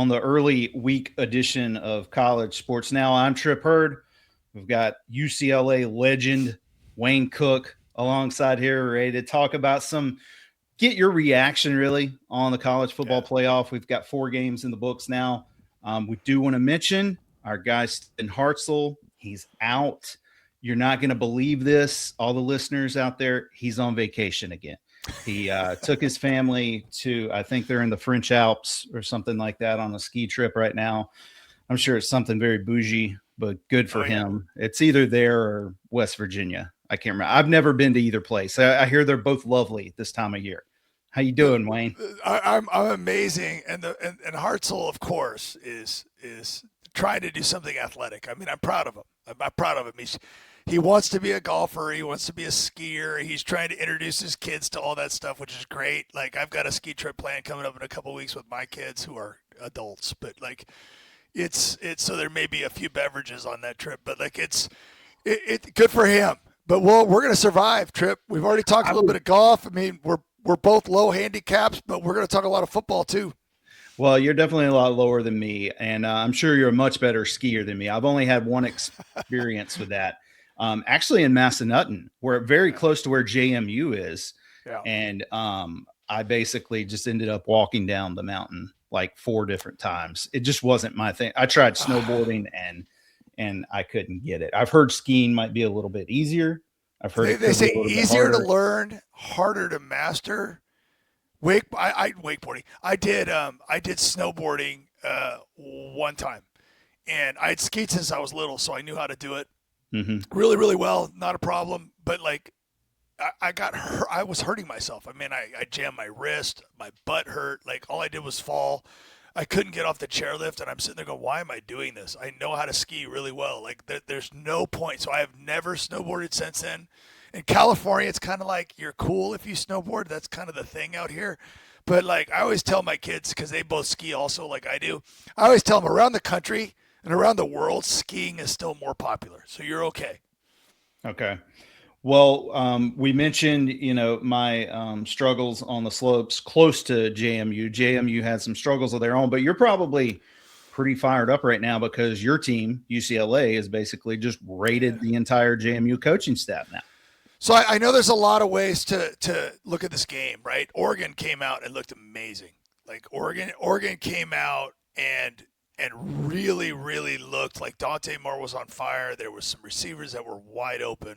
on the early week edition of College Sports Now. I'm Trip Hurd. We've got UCLA legend Wayne Cook alongside here, ready to talk about get your reaction really on the college football playoff. We've got 4 games in the books now. We do want to mention our guy, Stephen Hartzell. He's out. You're not going to believe this, all the listeners out there. He's on vacation again. He took his family to, I think they're in the French Alps or something like that on a ski trip right now. I'm sure it's something very bougie, but good for him. It's either there or West Virginia. I can't remember. I've never been to either place. I hear they're both lovely this time of year. How you doing, Wayne? I'm amazing, and Hartzell, of course, is trying to do something athletic. I mean, I'm proud of him. I'm proud of him. He wants to be a golfer. He wants to be a skier. He's trying to introduce his kids to all that stuff, which is great. Like, I've got a ski trip planned coming up in a couple of weeks with my kids who are adults, but like, it's so there may be a few beverages on that trip, but like, it's good for him. But we're gonna survive, Trip. We've already talked a little bit of golf. I mean, we're both low handicaps, but we're going to talk a lot of football too. Well, you're definitely a lot lower than me, and I'm sure you're a much better skier than me. I've only had one experience with that, actually in Massanutten, where very close to where JMU is, and I basically just ended up walking down the mountain like 4 different times. It just wasn't my thing. I tried snowboarding and I couldn't get it. I've heard skiing might be a little bit easier. I've heard they say easier to learn, harder to master. Wakeboarding. I did snowboarding one time, and I had skied since I was little, so I knew how to do it really, really well. Not a problem. But like, I got hurt. I was hurting myself. I mean, I jammed my wrist, my butt hurt. Like, all I did was fall. I couldn't get off the chairlift, and I'm sitting there going, why am I doing this? I know how to ski really well. Like, there's no point. So I have never snowboarded since then. In California, it's kind of like you're cool if you snowboard. That's kind of the thing out here. But, like, I always tell my kids, because they both ski also like I do, I always tell them around the country and around the world, skiing is still more popular. So you're okay. Okay. Well, we mentioned, my struggles on the slopes close to JMU. JMU had some struggles of their own, but you're probably pretty fired up right now because your team, UCLA, is basically just rated the entire JMU coaching staff now. So I know there's a lot of ways to look at this game, right? Oregon came out and looked amazing. Like, Oregon came out and really, really looked like Dante Moore was on fire. There was some receivers that were wide open.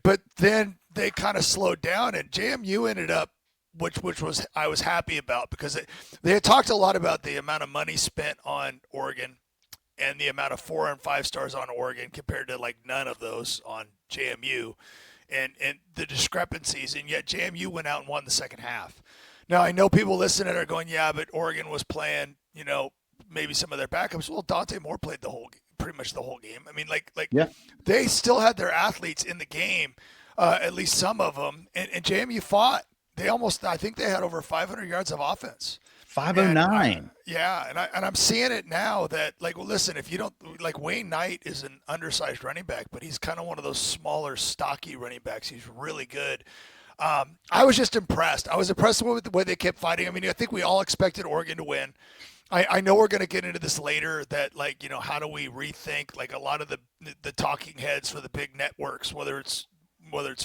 But then they kind of slowed down, and JMU ended up, which was I was happy about, because they had talked a lot about the amount of money spent on Oregon and the amount of 4 and 5 stars on Oregon compared to like none of those on JMU, and the discrepancies. And yet JMU went out and won the second half. Now, I know people listening are going, yeah, but Oregon was playing, maybe some of their backups. Well, Dante Moore played pretty much the whole game. I mean, they still had their athletes in the game, at least some of them. And JMU fought. I think they had over 500 yards of offense. 509. And I'm seeing it now that, like, well, listen, if you don't, like, Wayne Knight is an undersized running back, but he's kind of one of those smaller, stocky running backs. He's really good. I was just impressed. I was impressed with the way they kept fighting. I mean, I think we all expected Oregon to win. I know we're going to get into this later, that, like, how do we rethink, like, a lot of the talking heads for the big networks, whether it's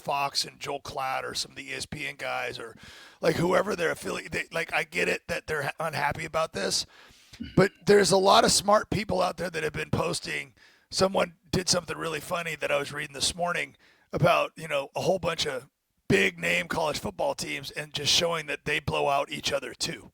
Fox and Joel Klatt or some of the ESPN guys, or like whoever they're affiliated. Like, I get it that they're unhappy about this, but there's a lot of smart people out there that have been posting. Someone did something really funny that I was reading this morning about, a whole bunch of big name college football teams, and just showing that they blow out each other too.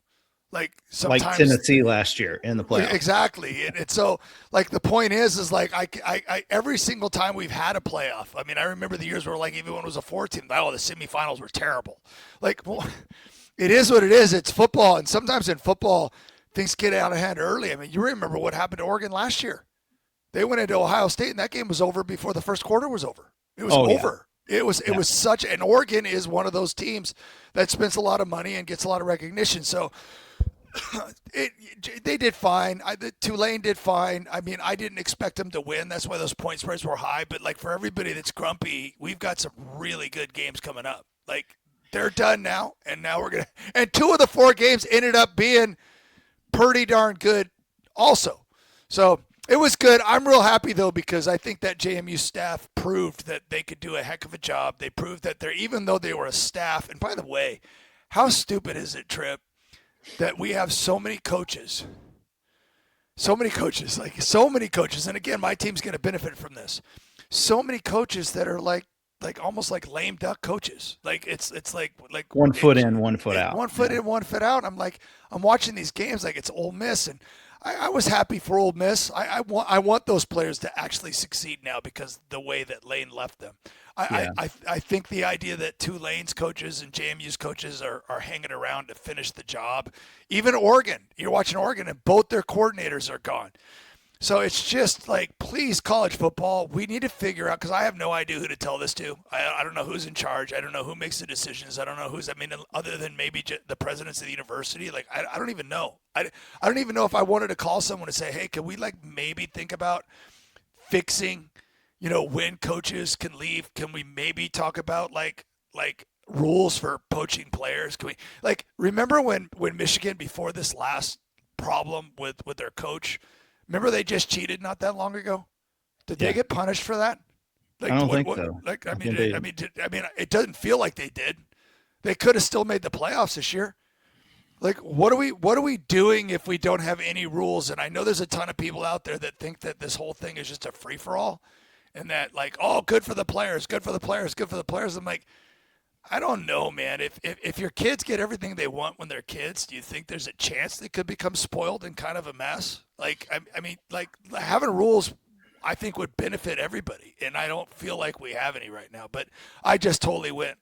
Like, sometimes, like Tennessee last year in the playoffs. Exactly. And so, like, the point is like, I every single time we've had a playoff, I mean, I remember the years where, like, even when it was a 4-team, the semifinals were terrible. Like, well, it is what it is. It's football. And sometimes in football, things get out of hand early. I mean, you remember what happened to Oregon last year. They went into Ohio State, and that game was over before the first quarter was over. It was over. Yeah. It was such, and Oregon is one of those teams that spends a lot of money and gets a lot of recognition. So, they did fine. Tulane did fine. I mean, I didn't expect them to win. That's why those point spreads were high. But, like, for everybody that's grumpy, we've got some really good games coming up. Like, they're done now, and now we're going to – and 2 of the 4 games ended up being pretty darn good also. So it was good. I'm real happy though because I think that JMU staff proved that they could do a heck of a job. They proved that they're even though they were a staff. And by the way, how stupid is it, Trip, that we have so many coaches, and again, my team's going to benefit from this. So many coaches that are like almost like lame duck coaches. Like it's like 1 foot in, 1 foot out. 1 foot in, 1 foot out. I'm watching these games like it's Ole Miss, and I was happy for Ole Miss. I want those players to actually succeed now because the way that Lane left them. I think the idea that Tulane's coaches and JMU's coaches are hanging around to finish the job. Even Oregon, you're watching Oregon, and both their coordinators are gone. So it's just like, please, college football, we need to figure out, because I have no idea who to tell this to. I don't know who's in charge. I don't know who makes the decisions. I don't know other than maybe the presidents of the university. Like, I don't even know. I don't even know if I wanted to call someone and say, hey, can we like maybe think about fixing, when coaches can leave? Can we maybe talk about like rules for poaching players? Can we remember when Michigan, before this last problem with their coach, remember they just cheated not that long ago? Did they get punished for that? I don't think so. It doesn't feel like they did. They could have still made the playoffs this year. Like, what are we doing if we don't have any rules? And I know there's a ton of people out there that think that this whole thing is just a free for all, and that like, oh, good for the players, good for the players, good for the players. I'm like, I don't know, man. If your kids get everything they want when they're kids, do you think there's a chance they could become spoiled and kind of a mess? Like, I mean, like having rules, I think would benefit everybody, and I don't feel like we have any right now. But I just totally went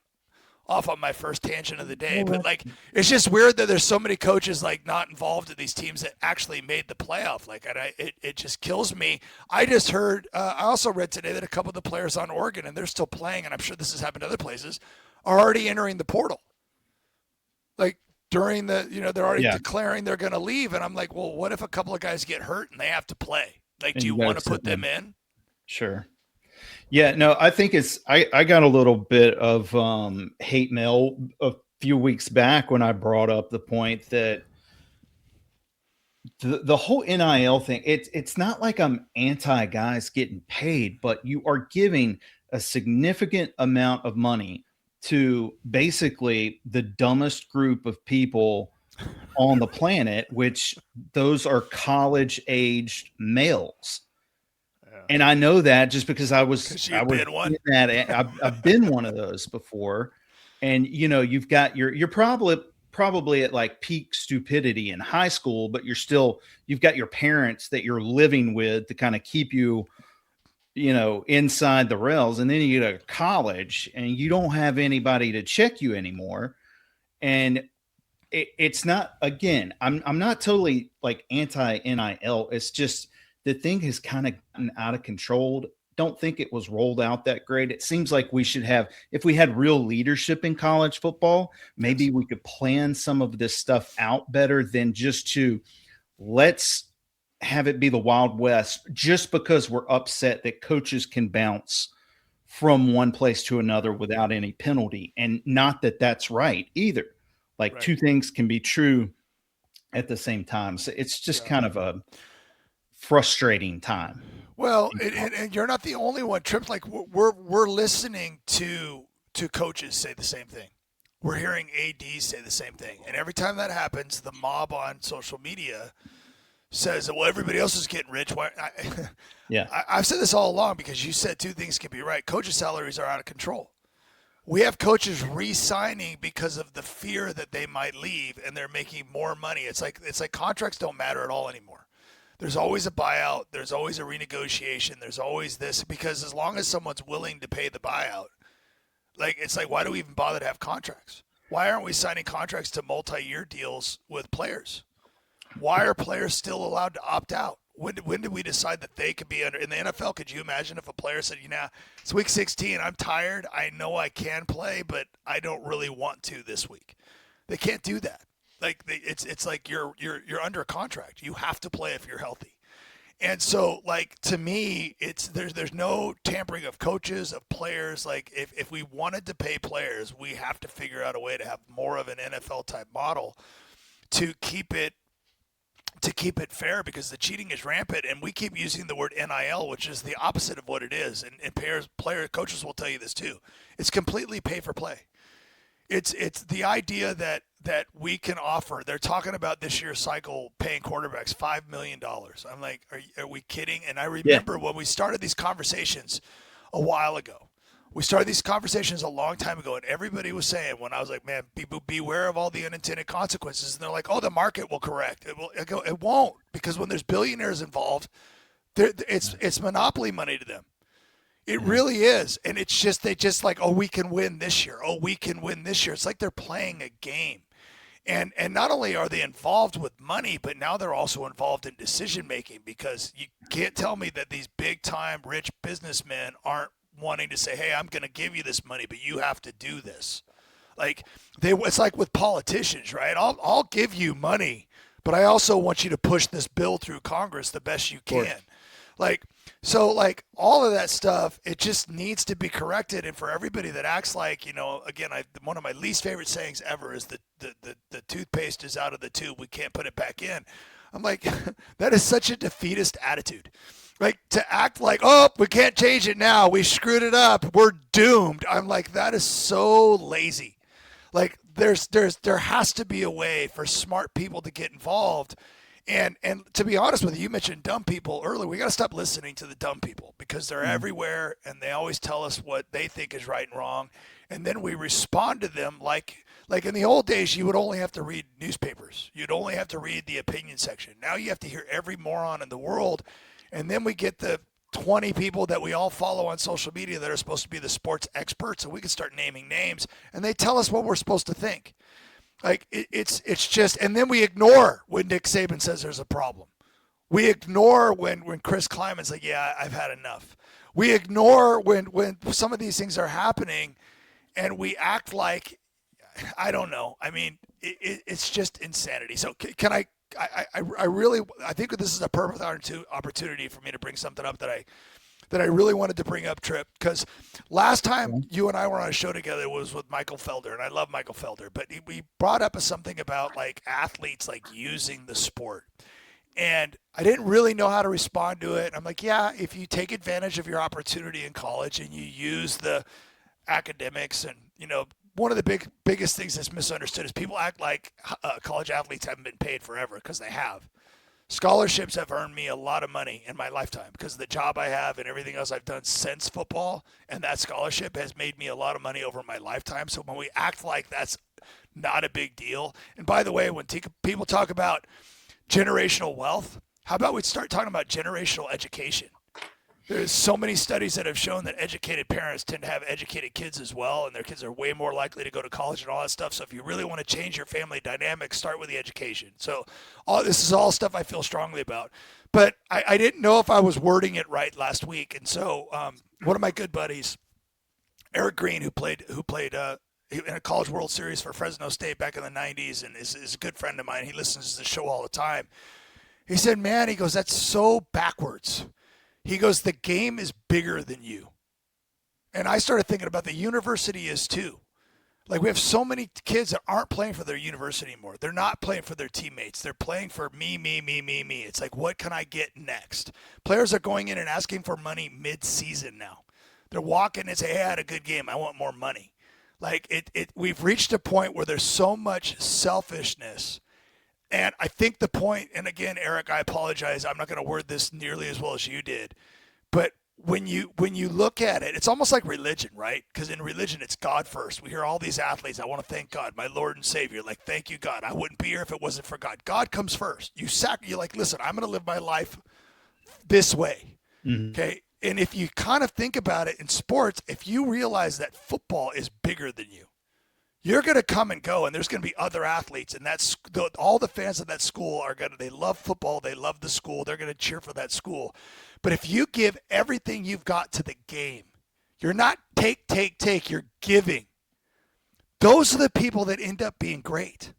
off on my first tangent of the day. But like, it's just weird that there's so many coaches like not involved in these teams that actually made the playoff. Like, and it just kills me. I just heard. I also read today that a couple of the players on Oregon, and they're still playing, and I'm sure this has happened other places, are already entering the portal. Like during the, they're already declaring they're going to leave. And I'm like, well, what if a couple of guys get hurt and they have to play? Like, do you want to put them in? Sure. Yeah, no, I think I got a little bit of hate mail a few weeks back when I brought up the point that the whole NIL thing, it's not like I'm anti guys getting paid, but you are giving a significant amount of money to basically the dumbest group of people on the planet, which those are college-aged males. Yeah. And I know that just because I've been one of those before. And you've got you're probably at like peak stupidity in high school, but you've got your parents that you're living with to kind of keep you inside the rails. And then you get to college and you don't have anybody to check you anymore. And it's not, again, I'm not totally like anti NIL. It's just the thing has kind of gotten out of control. Don't think it was rolled out that great. It seems like we should have, if we had real leadership in college football, maybe we could plan some of this stuff out better than just to let's have it be the Wild West just because we're upset that coaches can bounce from one place to another without any penalty. And not that that's right either. Like two things can be true at the same time. So it's just kind of a frustrating time. Well, and you're not the only one, Trip. Like we're listening to coaches say the same thing. We're hearing ADs say the same thing. And every time that happens, the mob on social media says, well, everybody else is getting rich. I've said this all along because you said two things can be right. Coaches' salaries are out of control. We have coaches re-signing because of the fear that they might leave, and they're making more money. It's like contracts don't matter at all anymore. There's always a buyout. There's always a renegotiation. There's always this, because as long as someone's willing to pay the buyout, like it's like, why do we even bother to have contracts? Why aren't we signing contracts to multi-year deals with players? Why are players still allowed to opt out? When did we decide that they could be under? In the NFL, could you imagine if a player said, it's week 16, I'm tired, I know I can play, but I don't really want to this week. They can't do that. Like it's like you're under a contract. You have to play if you're healthy. And so, like, to me, it's there's no tampering of coaches, of players. Like, if we wanted to pay players, we have to figure out a way to have more of an NFL type model to keep it to keep it fair, because the cheating is rampant, and we keep using the word NIL, which is the opposite of what it is. And coaches will tell you this too. It's completely pay for play. It's the idea that we can offer. They're talking about this year's cycle paying quarterbacks $5 million. I'm like, are we kidding? And I remember when we started these conversations a while ago. We started these conversations a long time ago, and everybody was saying, when I was like, man, beware of all the unintended consequences. And they're like, oh, the market will correct. It will. I go, it won't, because when there's billionaires involved, it's monopoly money to them. It really is. And it's just, they just like, oh, we can win this year. Oh, we can win this year. It's like they're playing a game. And not only are they involved with money, but now they're also involved in decision making, because you can't tell me that these big time rich businessmen aren't wanting to say, hey, I'm going to give you this money, but you have to do this. Like it's like with politicians, right? I'll give you money, but I also want you to push this bill through Congress the best you can. So all of that stuff, it just needs to be corrected. And for everybody that acts like, again, one of my least favorite sayings ever is the toothpaste is out of the tube, we can't put it back in. I'm like, that is such a defeatist attitude. Like, to act like, oh, we can't change it now, we screwed it up, we're doomed. I'm like, that is so lazy. Like, there has to be a way for smart people to get involved. And to be honest with you, you mentioned dumb people earlier. We got to stop listening to the dumb people, because they're everywhere, and they always tell us what they think is right and wrong. And then we respond to them like in the old days, you would only have to read newspapers. You'd only have to read the opinion section. Now you have to hear every moron in the world. And then we get the 20 people that we all follow on social media that are supposed to be the sports experts, and we can start naming names, and they tell us what we're supposed to think. Like, it's just, and then we ignore when Nick Saban says there's a problem. We ignore when Chris Kleiman's like, yeah, I've had enough. We ignore when some of these things are happening, and we act like, I don't know. I mean, it's just insanity. So can I think this is a perfect opportunity for me to bring something up that I really wanted to bring up, Trip, because last time you and I were on a show together was with Michael Felder, and I love Michael Felder, but we brought up something about like athletes like using the sport, and I didn't really know how to respond to it. I'm like, yeah, if you take advantage of your opportunity in college and you use the academics, and one of the biggest things that's misunderstood is people act like college athletes haven't been paid forever, because they have. Scholarships have earned me a lot of money in my lifetime because of the job I have and everything else I've done since football, and that scholarship has made me a lot of money over my lifetime. So when we act like that's not a big deal, and by the way, when people talk about generational wealth, how about we start talking about generational education? There's so many studies that have shown that educated parents tend to have educated kids as well, and their kids are way more likely to go to college and all that stuff. So if you really want to change your family dynamics, start with the education. So this is all stuff I feel strongly about. But I didn't know if I was wording it right last week. And so one of my good buddies, Eric Green, who played in a College World Series for Fresno State back in the 90s and is a good friend of mine. He listens to the show all the time. He said, man, he goes, that's so backwards. He goes, the game is bigger than you. And I started thinking about the university is too. Like, we have so many kids that aren't playing for their university anymore. They're not playing for their teammates. They're playing for me. It's like, what can I get next? Players are going in and asking for money mid-season now. They're walking and say, hey, I had a good game. I want more money. Like, we've reached a point where there's so much selfishness. And I think the point, and again, Eric, I apologize, I'm not going to word this nearly as well as you did, but when you look at it, it's almost like religion, right? Because in religion, it's God first. We hear all these athletes, I want to thank God, my Lord and Savior. Like, thank you, God. I wouldn't be here if it wasn't for God. God comes first. You're like, listen, I'm going to live my life this way, okay? And if you kind of think about it in sports, if you realize that football is bigger than you, you're going to come and go, and there's going to be other athletes, and that's all the fans of that school they love football, they love the school, they're going to cheer for that school. But if you give everything you've got to the game, you're not take, you're giving. Those are the people that end up being great.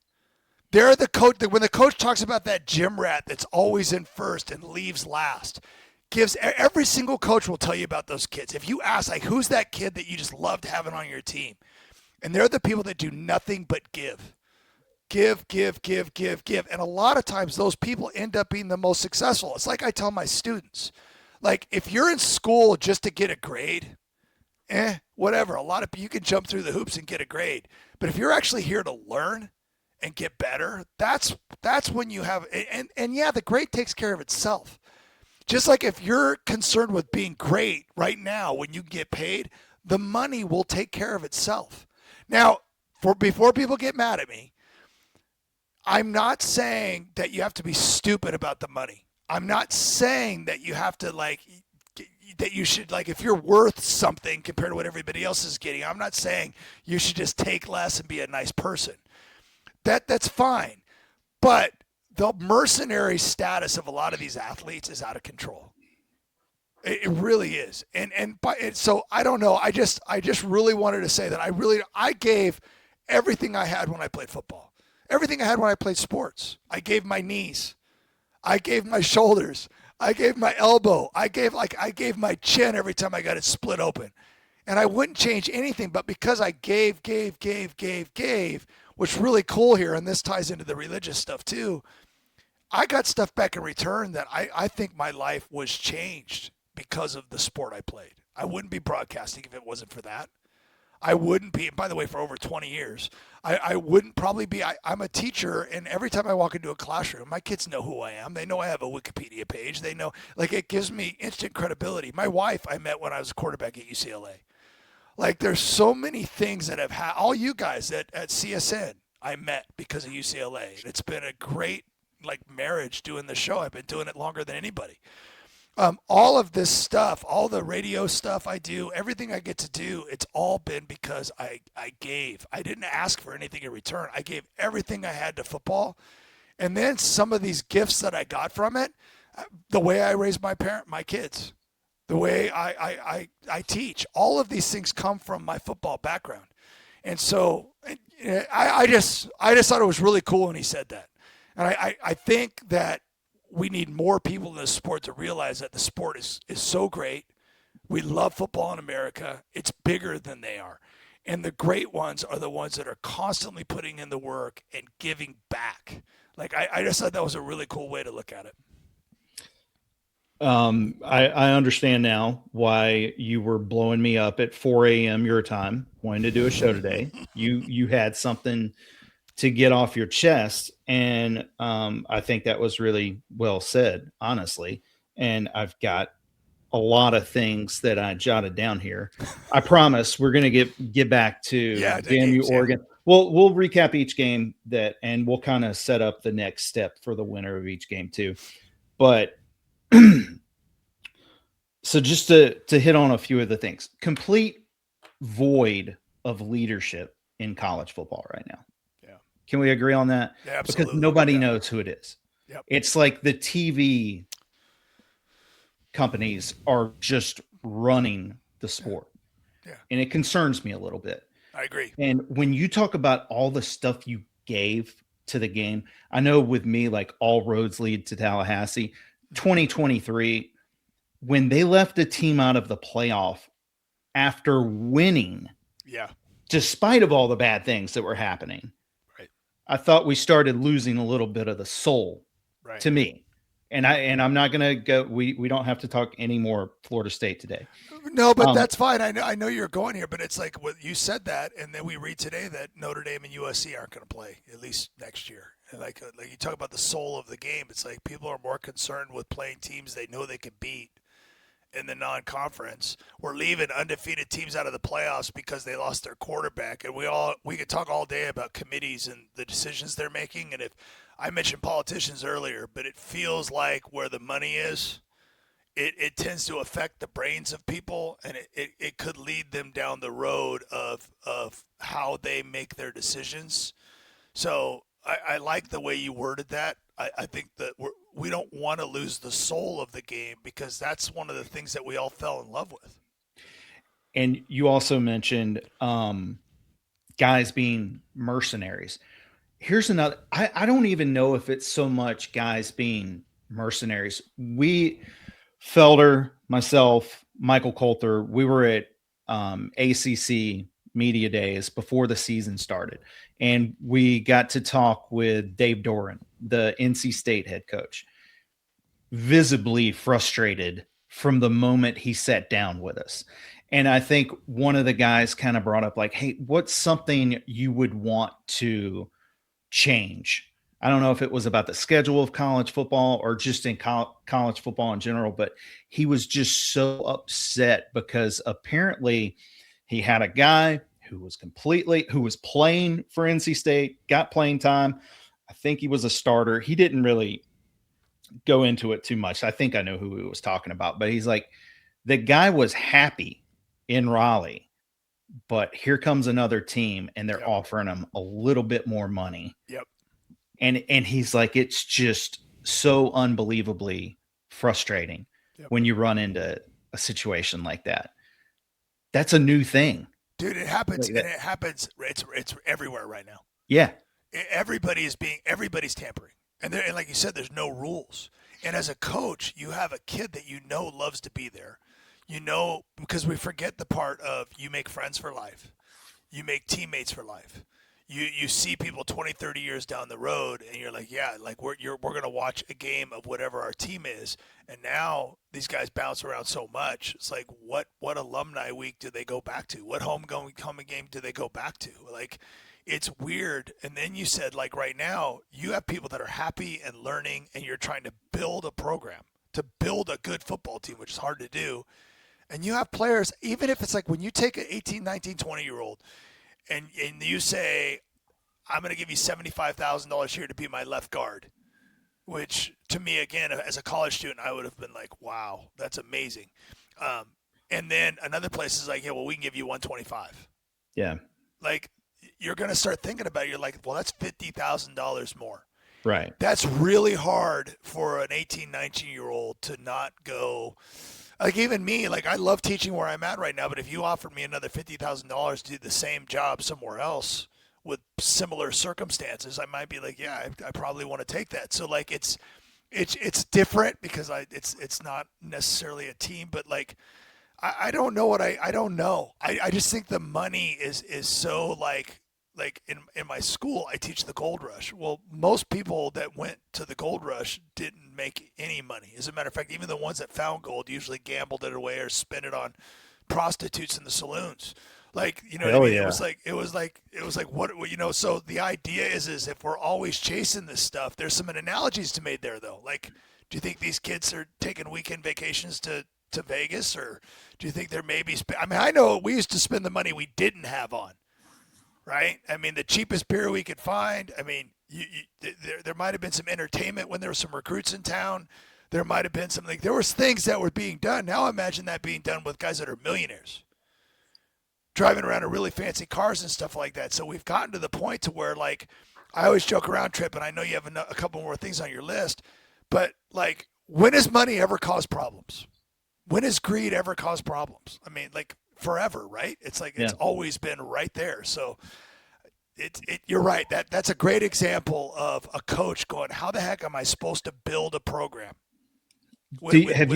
They're the coach. When the coach talks about that gym rat that's always in first and leaves last, every single coach will tell you about those kids. If you ask, like, who's that kid that you just loved having on your team? And they're the people that do nothing but give. give, give, give, give, give. And a lot of times those people end up being the most successful. It's like I tell my students, like if you're in school just to get a grade, whatever. A lot of you can jump through the hoops and get a grade. But if you're actually here to learn and get better, that's when you have and yeah, the grade takes care of itself. Just like if you're concerned with being great right now when you get paid, the money will take care of itself. Now, for before people get mad at me, I'm not saying that you have to be stupid about the money. I'm not saying that you have to that you should if you're worth something compared to what everybody else is getting. I'm not saying you should just take less and be a nice person. That's fine. But the mercenary status of a lot of these athletes is out of control. It really is. So I don't know. I just really wanted to say that I gave everything I had when I played football. Everything I had when I played sports. I gave my knees. I gave my shoulders. I gave my elbow. I gave my chin every time I got it split open. And I wouldn't change anything, but because I gave, what's really cool here, and this ties into the religious stuff too, I got stuff back in return that I think my life was changed because of the sport I played. I wouldn't be broadcasting if it wasn't for that. I wouldn't be, by the way, for over 20 years, I wouldn't probably be, I'm a teacher, and every time I walk into a classroom, my kids know who I am. They know I have a Wikipedia page. They know, it gives me instant credibility. My wife I met when I was a quarterback at UCLA. There's so many things that have all you guys at CSN I met because of UCLA. It's been a great, marriage doing the show. I've been doing it longer than anybody. All of this stuff, all the radio stuff I do, everything I get to do, it's all been because I gave. I didn't ask for anything in return. I gave everything I had to football. And then some of these gifts that I got from it, the way I raised my kids, the way I teach, all of these things come from my football background. And so I just thought it was really cool when he said that. And I think that we need more people in the sport to realize that the sport is so great. We love football in America. It's bigger than they are. And the great ones are the ones that are constantly putting in the work and giving back. I just thought that was a really cool way to look at it. I understand now why you were blowing me up at 4 a.m. your time, wanting to do a show today. You had something to get off your chest. And I think that was really well said, honestly. And I've got a lot of things that I jotted down here. I promise we're going to get back to Damn Oregon. We'll recap each game and we'll kind of set up the next step for the winner of each game too. But so just to hit on a few of the things, complete void of leadership in college football right now. Can we agree on that? Yeah, absolutely. Because nobody knows who it is. Yep. It's like the TV companies are just running the sport. Yeah. And it concerns me a little bit. I agree. And when you talk about all the stuff you gave to the game, I know with me, all roads lead to Tallahassee. 2023, when they left a team out of the playoff after winning, despite of all the bad things that were happening, I thought we started losing a little bit of the soul to me. And I'm not going to go, we don't have to talk any more Florida State today. No, but that's fine. I know you're going here, but it's like what you said that. And then we read today that Notre Dame and USC aren't going to play at least next year. And like you talk about the soul of the game. It's like people are more concerned with playing teams they know they can beat in the non-conference. We're leaving undefeated teams out of the playoffs because they lost their quarterback. And we could talk all day about committees and the decisions they're making. And if I mentioned politicians earlier, but it feels like where the money is, it tends to affect the brains of people, and it could lead them down the road of how they make their decisions. So I like the way you worded that. I think that we don't want to lose the soul of the game because that's one of the things that we all fell in love with. And you also mentioned guys being mercenaries. Here's another. I don't even know if it's so much guys being mercenaries. Felder, myself, Michael Coulter, we were at ACC media days before the season started, and we got to talk with Dave Doran, the NC State head coach, visibly frustrated from the moment he sat down with us. And I think one of the guys kind of brought up, like, hey, what's something you would want to change? I don't know if it was about the schedule of college football or just in college football in general, but he was just so upset because apparently he had a guy who was playing for NC State, got playing time. I think he was a starter. He didn't really go into it too much. I think I know who he was talking about, but he's like, the guy was happy in Raleigh, but here comes another team and they're offering him a little bit more money. Yep. And he's like, it's just so unbelievably frustrating when you run into a situation like that. That's a new thing. Dude, it happens, and it happens. It's everywhere right now. Yeah. Everybody's tampering, and like you said, there's no rules. And as a coach, you have a kid that you know loves to be there. You know, because we forget the part of you make friends for life, you make teammates for life. You see people 20, 30 years down the road, and you're like, yeah, like we're gonna watch a game of whatever our team is, and now these guys bounce around so much. It's like, what alumni week do they go back to? What homecoming game do they go back to? Like, it's weird. And then you said, like, right now you have people that are happy and learning, and you're trying to build a program, to build a good football team, which is hard to do. And you have players, even if it's like when you take an 18, 19, 20-year-old and you say, I'm going to give you $75,000 here to be my left guard, which to me, again, as a college student, I would have been like, wow, that's amazing. And then another place is like, yeah, well, we can give you 125. Yeah. Like, you're going to start thinking about it. You're like, well, that's $50,000 more. Right. That's really hard for an 18, 19-year-old to not go. Like, even me, like, I love teaching where I'm at right now, but if you offered me another $50,000 to do the same job somewhere else with similar circumstances, I might be like, yeah, I probably want to take that. So, like, it's different because it's not necessarily a team, but, like, I don't know what I don't know. I just think the money is so, like in my school, I teach the gold rush. Well, most people that went to the gold rush didn't make any money. As a matter of fact, even the ones that found gold usually gambled it away or spent it on prostitutes in the saloons. Like, you know what I mean? Yeah. It was like what, you know, so the idea is if we're always chasing this stuff, there's some analogies to made there though. Like, do you think these kids are taking weekend vacations to Vegas, or do you think they're maybe I mean, I know we used to spend the money we didn't have on. Right? I mean, the cheapest beer we could find. I mean, there might have been some entertainment when there were some recruits in town. There might have been something. There was things that were being done. Now imagine that being done with guys that are millionaires, driving around in really fancy cars and stuff like that. So we've gotten to the point to where, like, I always joke around, Trip, and I know you have a couple more things on your list, but, like, when has money ever caused problems? When has greed ever caused problems? I mean, like, forever, right? It's like it's always been right there. So you're right. That's a great example of a coach going, how the heck am I supposed to build a program? Have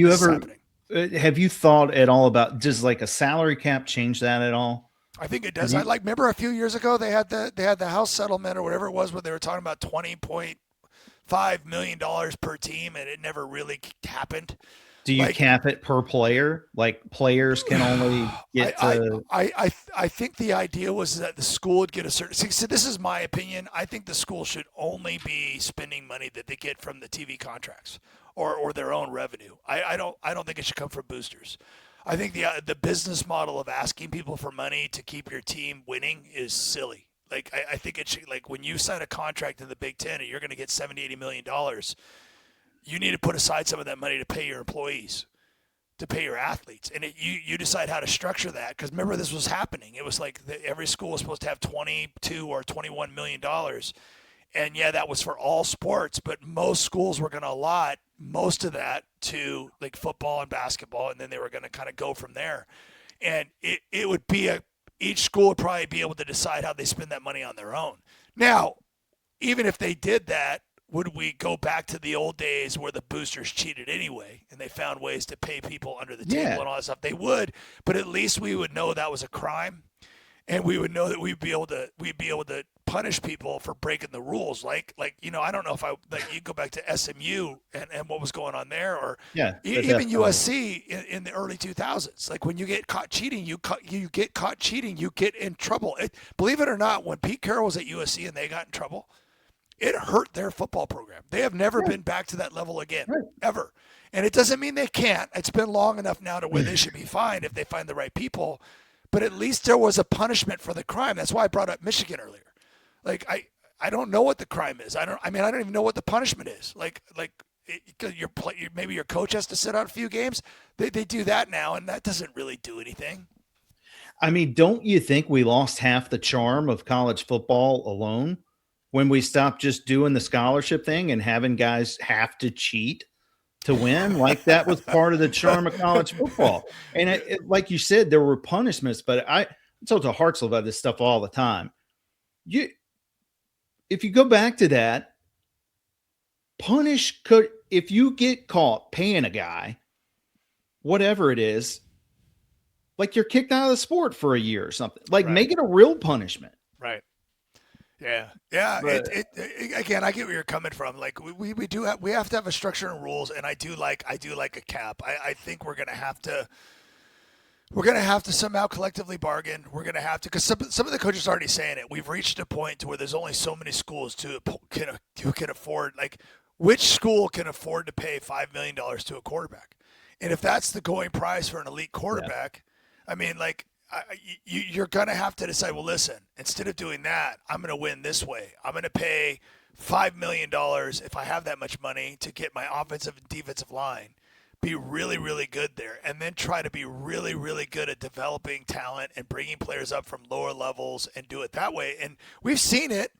you thought at all about, does like a salary cap change that at all? I think it does. I remember a few years ago they had the house settlement or whatever it was where they were talking about $20.5 million per team, and it never really happened. Do you cap it per player? Like, players can only get I think the idea was that the school would get a certain. So this is my opinion. I think the school should only be spending money that they get from the TV contracts or their own revenue. I don't think it should come from boosters. I think the business model of asking people for money to keep your team winning is silly. Like, I think it should, like, when you sign a contract in the Big Ten and you're going to get $70-80 million. You need to put aside some of that money to pay your employees, to pay your athletes. And you decide how to structure that. Because remember, this was happening. It was like every school was supposed to have $22 or $21 million. And, yeah, that was for all sports. But most schools were going to allot most of that to, like, football and basketball. And then they were going to kind of go from there. And it would be each school would probably be able to decide how they spend that money on their own. Now, even if they did that, would we go back to the old days where the boosters cheated anyway and they found ways to pay people under the table and all that stuff? They would, but at least we would know that was a crime. and we would know that we'd be able to punish people for breaking the rules. Like I don't know if I like you go back to SMU and what was going on there, or Yeah, the death even penalty. USC in the early 2000s. Like when you get caught cheating, you get caught cheating, you get in trouble. Believe it or not, when Pete Carroll was at USC and they got in trouble, it hurt their football program. They have never Yeah, been back to that level again, right. ever. And it doesn't mean they can't. It's been long enough now to where they should be fine if they find the right people. But at least there was a punishment for the crime. That's why I brought up Michigan earlier. Like I don't know what the crime is. I don't even know what the punishment is. Maybe your coach has to sit out a few games. They do that now, and that doesn't really do anything. I mean, don't you think we lost half the charm of college football alone when we stopped just doing the scholarship thing and having guys have to cheat to win? Like that was part of the charm of college football. And like you said, there were punishments, but I talk to Hartzell about this stuff all the time. You, if you go back to that, punish could if you get caught paying a guy, whatever it is, like you're kicked out of the sport for a year or something. Like Right. make it a real punishment. Right. Yeah, yeah. But Again, I get where you're coming from. Like we do have to have a structure and rules, and I do like a cap. I think we're gonna have to somehow collectively bargain. We're gonna have to because some of the coaches are already saying it. We've reached a point to where there's only so many schools who can afford like which school can afford to pay $5 million to a quarterback, and if that's the going price for an elite yeah, quarterback, I mean like you're going to have to decide, well, listen, instead of doing that, I'm going to win this way. I'm going to pay $5 million if I have that much money to get my offensive and defensive line, be really, really good there, and then try to be really, really good at developing talent and bringing players up from lower levels and do it that way. And we've seen it.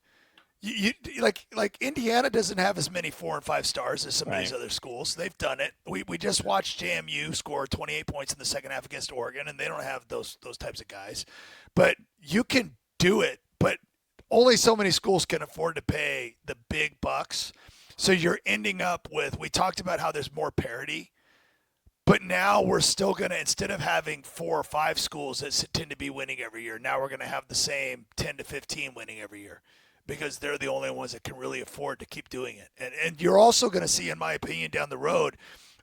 Like Indiana doesn't have as many 4 and 5 stars as some of these right. other schools. They've done it. We just watched JMU score 28 points in the second half against Oregon, and they don't have those types of guys. But you can do it. But only so many schools can afford to pay the big bucks. So you're ending up with. We talked about how there's more parity, but now we're still gonna instead of having 4 or 5 schools that tend to be winning every year, now we're gonna have the same 10 to 15 winning every year because they're the only ones that can really afford to keep doing it. And you're also going to see, in my opinion, down the road,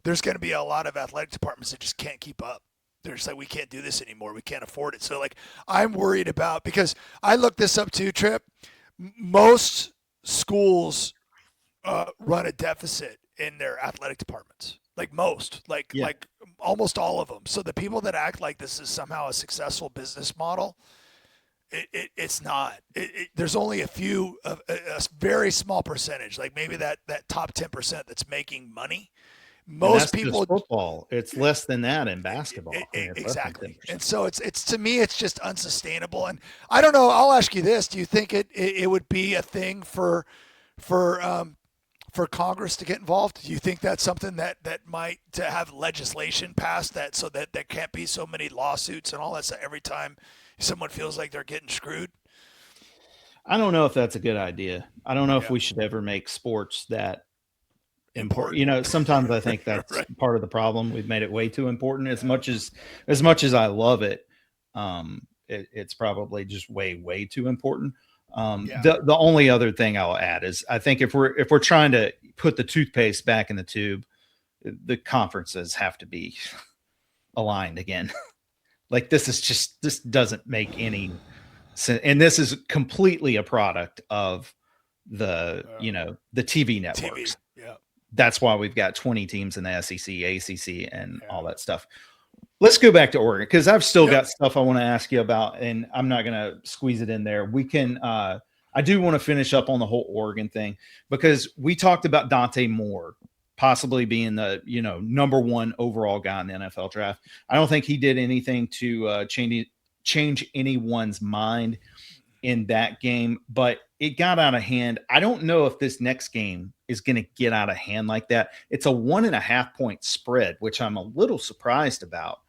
there's going to be a lot of athletic departments that just can't keep up. They're just like, we can't do this anymore. We can't afford it. So, like, I'm worried about because I looked this up too, Trip. Most schools run a deficit in their athletic departments. Like most, like Yeah. like almost all of them. So the people that act like this is somehow a successful business model, it's not. There's only a very small percentage, like maybe that top 10% that's making money. And Most that's just people, football. It's less than that in basketball. I mean, it's less than exactly. And 10%. so it's to me, it's just unsustainable. And I don't know. I'll ask you this: do you think it would be a thing for for Congress to get involved? Do you think that's something that might to have legislation passed that so that there can't be so many lawsuits and all that stuff every time someone feels like they're getting screwed? I don't know if that's a good idea. I don't know if Yeah, we should ever make sports that important. important. Sometimes I think that's Right. part of the problem. We've made it way too important. As much as I love it, it's probably just way too important. Yeah. The only other thing I'll add is I think if we're trying to put the toothpaste back in the tube, the conferences have to be aligned again. Like this doesn't make any sense, and this is completely a product of the TV TV. networks. Yeah. That's why we've got 20 teams in the SEC, ACC, and Yeah. all that stuff. Let's go back to Oregon because I've still Yep. got stuff I want to ask you about, and I'm not going to squeeze it in there. We can. I do want to finish up on the whole Oregon thing because we talked about Dante Moore possibly being the number one overall guy in the NFL draft. I don't think he did anything to change anyone's mind in that game, but it got out of hand. I don't know if this next game is going to get out of hand like that. It's a 1.5 point spread, which I'm a little surprised about.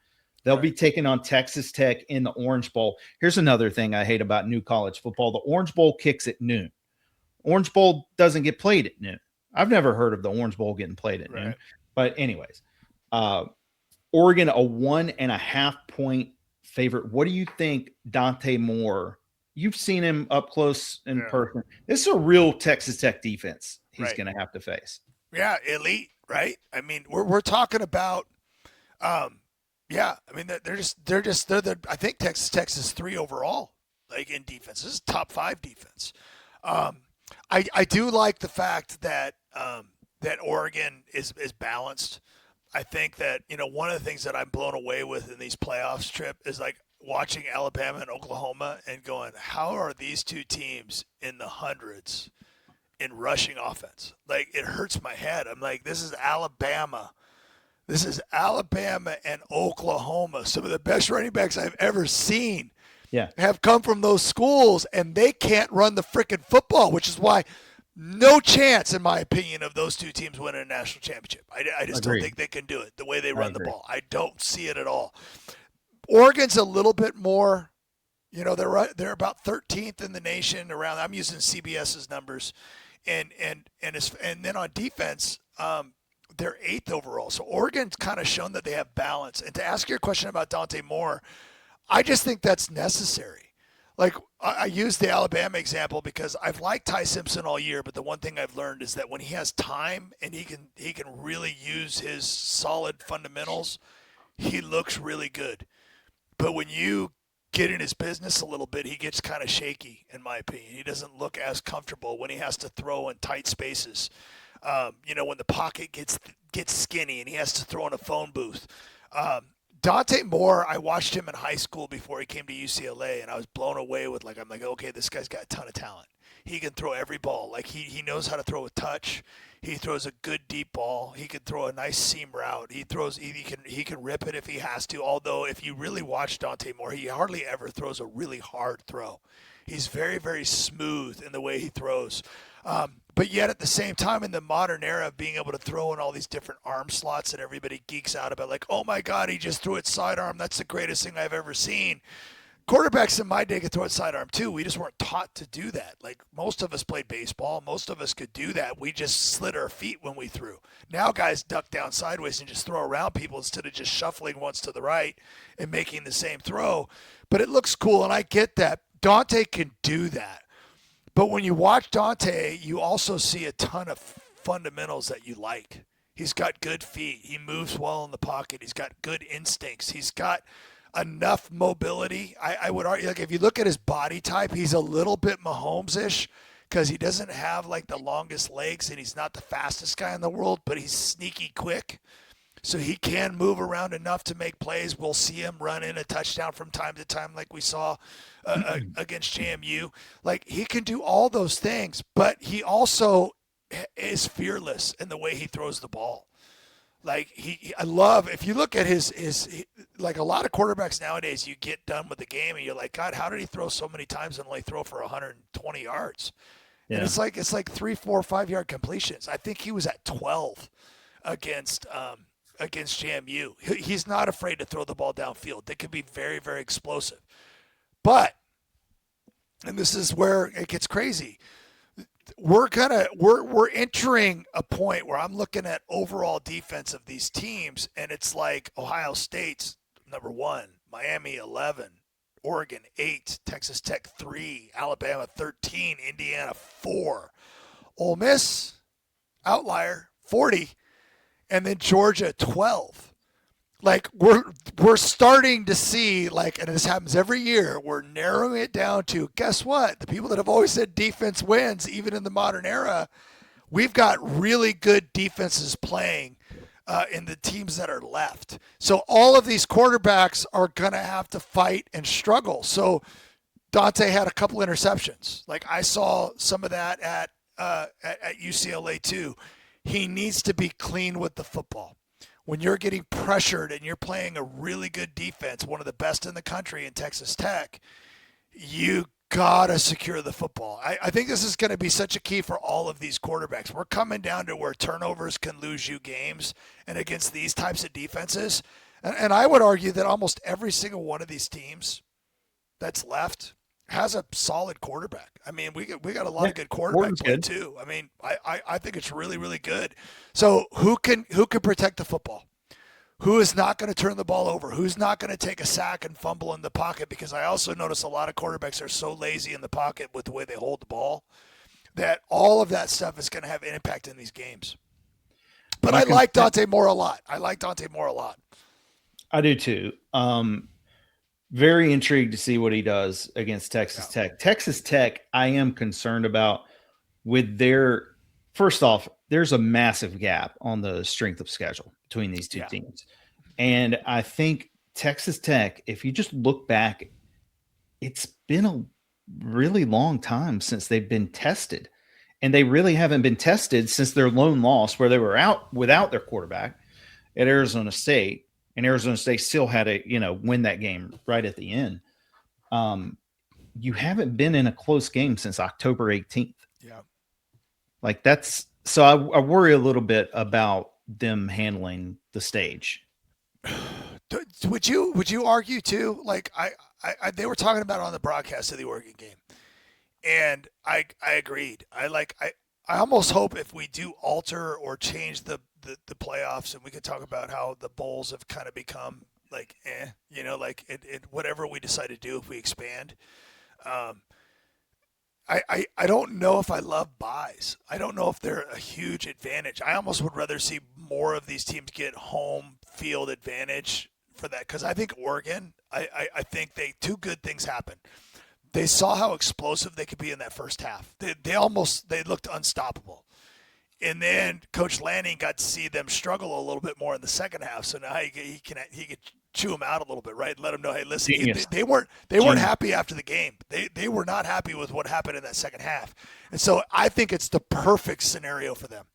They'll be Right. taking on Texas Tech in the Orange Bowl. Here's another thing I hate about new college football. The Orange Bowl kicks at noon. Orange Bowl doesn't get played at noon. I've never heard of the Orange Bowl getting played at noon. Right. But anyways, uh, Oregon, a 1.5 point favorite. What do you think Dante Moore? You've seen him up close in person. This is a real Texas Tech defense he's going to have to face. Yeah, elite, right? I mean, we're talking about, yeah. I mean, they're the. I think Texas 3 overall, like in defense. This is top 5 defense. I do like the fact that that Oregon is balanced. I think that one of the things that I'm blown away with in these playoffs trip is like watching Alabama and Oklahoma and going, how are these two teams in the hundreds in rushing offense? Like, it hurts my head. I'm like, this is Alabama. This is Alabama and Oklahoma. Some of the best running backs I've ever seen have come from those schools, and they can't run the freaking football, which is why no chance, in my opinion, of those two teams winning a national championship. I just don't think they can do it the way they run the ball. I don't see it at all. Oregon's a little bit more, they're about 13th in the nation around. I'm using CBS's numbers, and then on defense, they're 8th overall. So Oregon's kind of shown that they have balance. And to ask your question about Dante Moore, I just think that's necessary. Like, I use the Alabama example because I've liked Ty Simpson all year, but the one thing I've learned is that when he has time and he can really use his solid fundamentals, he looks really good. But when you get in his business a little bit, he gets kind of shaky, in my opinion. He doesn't look as comfortable when he has to throw in tight spaces. When the pocket gets skinny and he has to throw in a phone booth. Dante Moore, I watched him in high school before he came to UCLA, and I was blown away with, I'm like, okay, this guy's got a ton of talent. He can throw every ball. Like, he knows how to throw a touch. He throws a good deep ball. He can throw a nice seam route. He can rip it if he has to. Although if you really watch Dante Moore, he hardly ever throws a really hard throw. He's very, very smooth in the way he throws. But yet at the same time, in the modern era of being able to throw in all these different arm slots that everybody geeks out about, like, oh my God, he just threw it sidearm. That's the greatest thing I've ever seen. Quarterbacks in my day could throw it sidearm too. We just weren't taught to do that. Like, most of us played baseball. Most of us could do that. We just slid our feet when we threw. Now guys duck down sideways and just throw around people instead of just shuffling once to the right and making the same throw. But it looks cool, and I get that. Dante can do that. But when you watch Dante, you also see a ton of fundamentals that you like. He's got good feet. He moves well in the pocket. He's got good instincts. He's got enough mobility. I would argue, like, if you look at his body type, he's a little bit Mahomes-ish because he doesn't have, like, the longest legs, and he's not the fastest guy in the world, but he's sneaky quick. So he can move around enough to make plays. We'll see him run in a touchdown from time to time like we saw against JMU. Like, he can do all those things, but he also is fearless in the way he throws the ball. Like, I love, if you look at his like a lot of quarterbacks nowadays, you get done with the game and you're like, God, how did he throw so many times and only throw for 120 yards? Yeah. And it's like 3, 4, 5 yard completions. I think he was at 12 against JMU. He's not afraid to throw the ball downfield. They can be very, very explosive. But, and this is where it gets crazy, we're entering a point where I'm looking at overall defense of these teams, and it's like Ohio State's number 1, Miami 11, Oregon 8, Texas Tech 3, Alabama 13, Indiana 4, Ole Miss, outlier, 40, and then Georgia 12. Like, we're starting to see, like, and this happens every year, we're narrowing it down to, guess what? The people that have always said defense wins, even in the modern era, we've got really good defenses playing in the teams that are left. So all of these quarterbacks are going to have to fight and struggle. So Dante had a couple interceptions. Like, I saw some of that at UCLA too. He needs to be clean with the football. When you're getting pressured and you're playing a really good defense, one of the best in the country in Texas Tech, you got to secure the football. I think this is going to be such a key for all of these quarterbacks. We're coming down to where turnovers can lose you games, and against these types of defenses. And I would argue that almost every single one of these teams that's left has a solid quarterback. I mean, we got a lot of good quarterback play too. I mean, I think it's really, really good. So who can protect the football? who is not going to turn the ball over, who's not going to take a sack and fumble in the pocket, because I also notice a lot of quarterbacks are so lazy in the pocket with the way they hold the ball that all of that stuff is going to have an impact in these games. But I like Dante Moore a lot. I do too. Very intrigued to see what he does against Texas Tech. Texas Tech, I am concerned about with their – first off, there's a massive gap on the strength of schedule between these two teams. And I think Texas Tech, if you just look back, it's been a really long time since they've been tested. And they really haven't been tested since their lone loss where they were out without their quarterback at Arizona State. And Arizona State still had to, win that game right at the end. You haven't been in a close game since October 18th. Yeah. Like that's – so I worry a little bit about them handling the stage. Would you argue too? Like they were talking about it on the broadcast of the Oregon game, and I agreed. I almost hope if we do alter or change the playoffs, and we could talk about how the bowls have kind of become like whatever we decide to do if we expand. I don't know if I love buys. I don't know if they're a huge advantage. I almost would rather see more of these teams get home field advantage for that, because I think Oregon, I think two good things happened. They saw how explosive they could be in that first half. They looked unstoppable. And then Coach Lanning got to see them struggle a little bit more in the second half. So now he can chew them out a little bit, right? And let them know, hey, listen, they weren't happy after the game. They were not happy with what happened in that second half. And so I think it's the perfect scenario for them.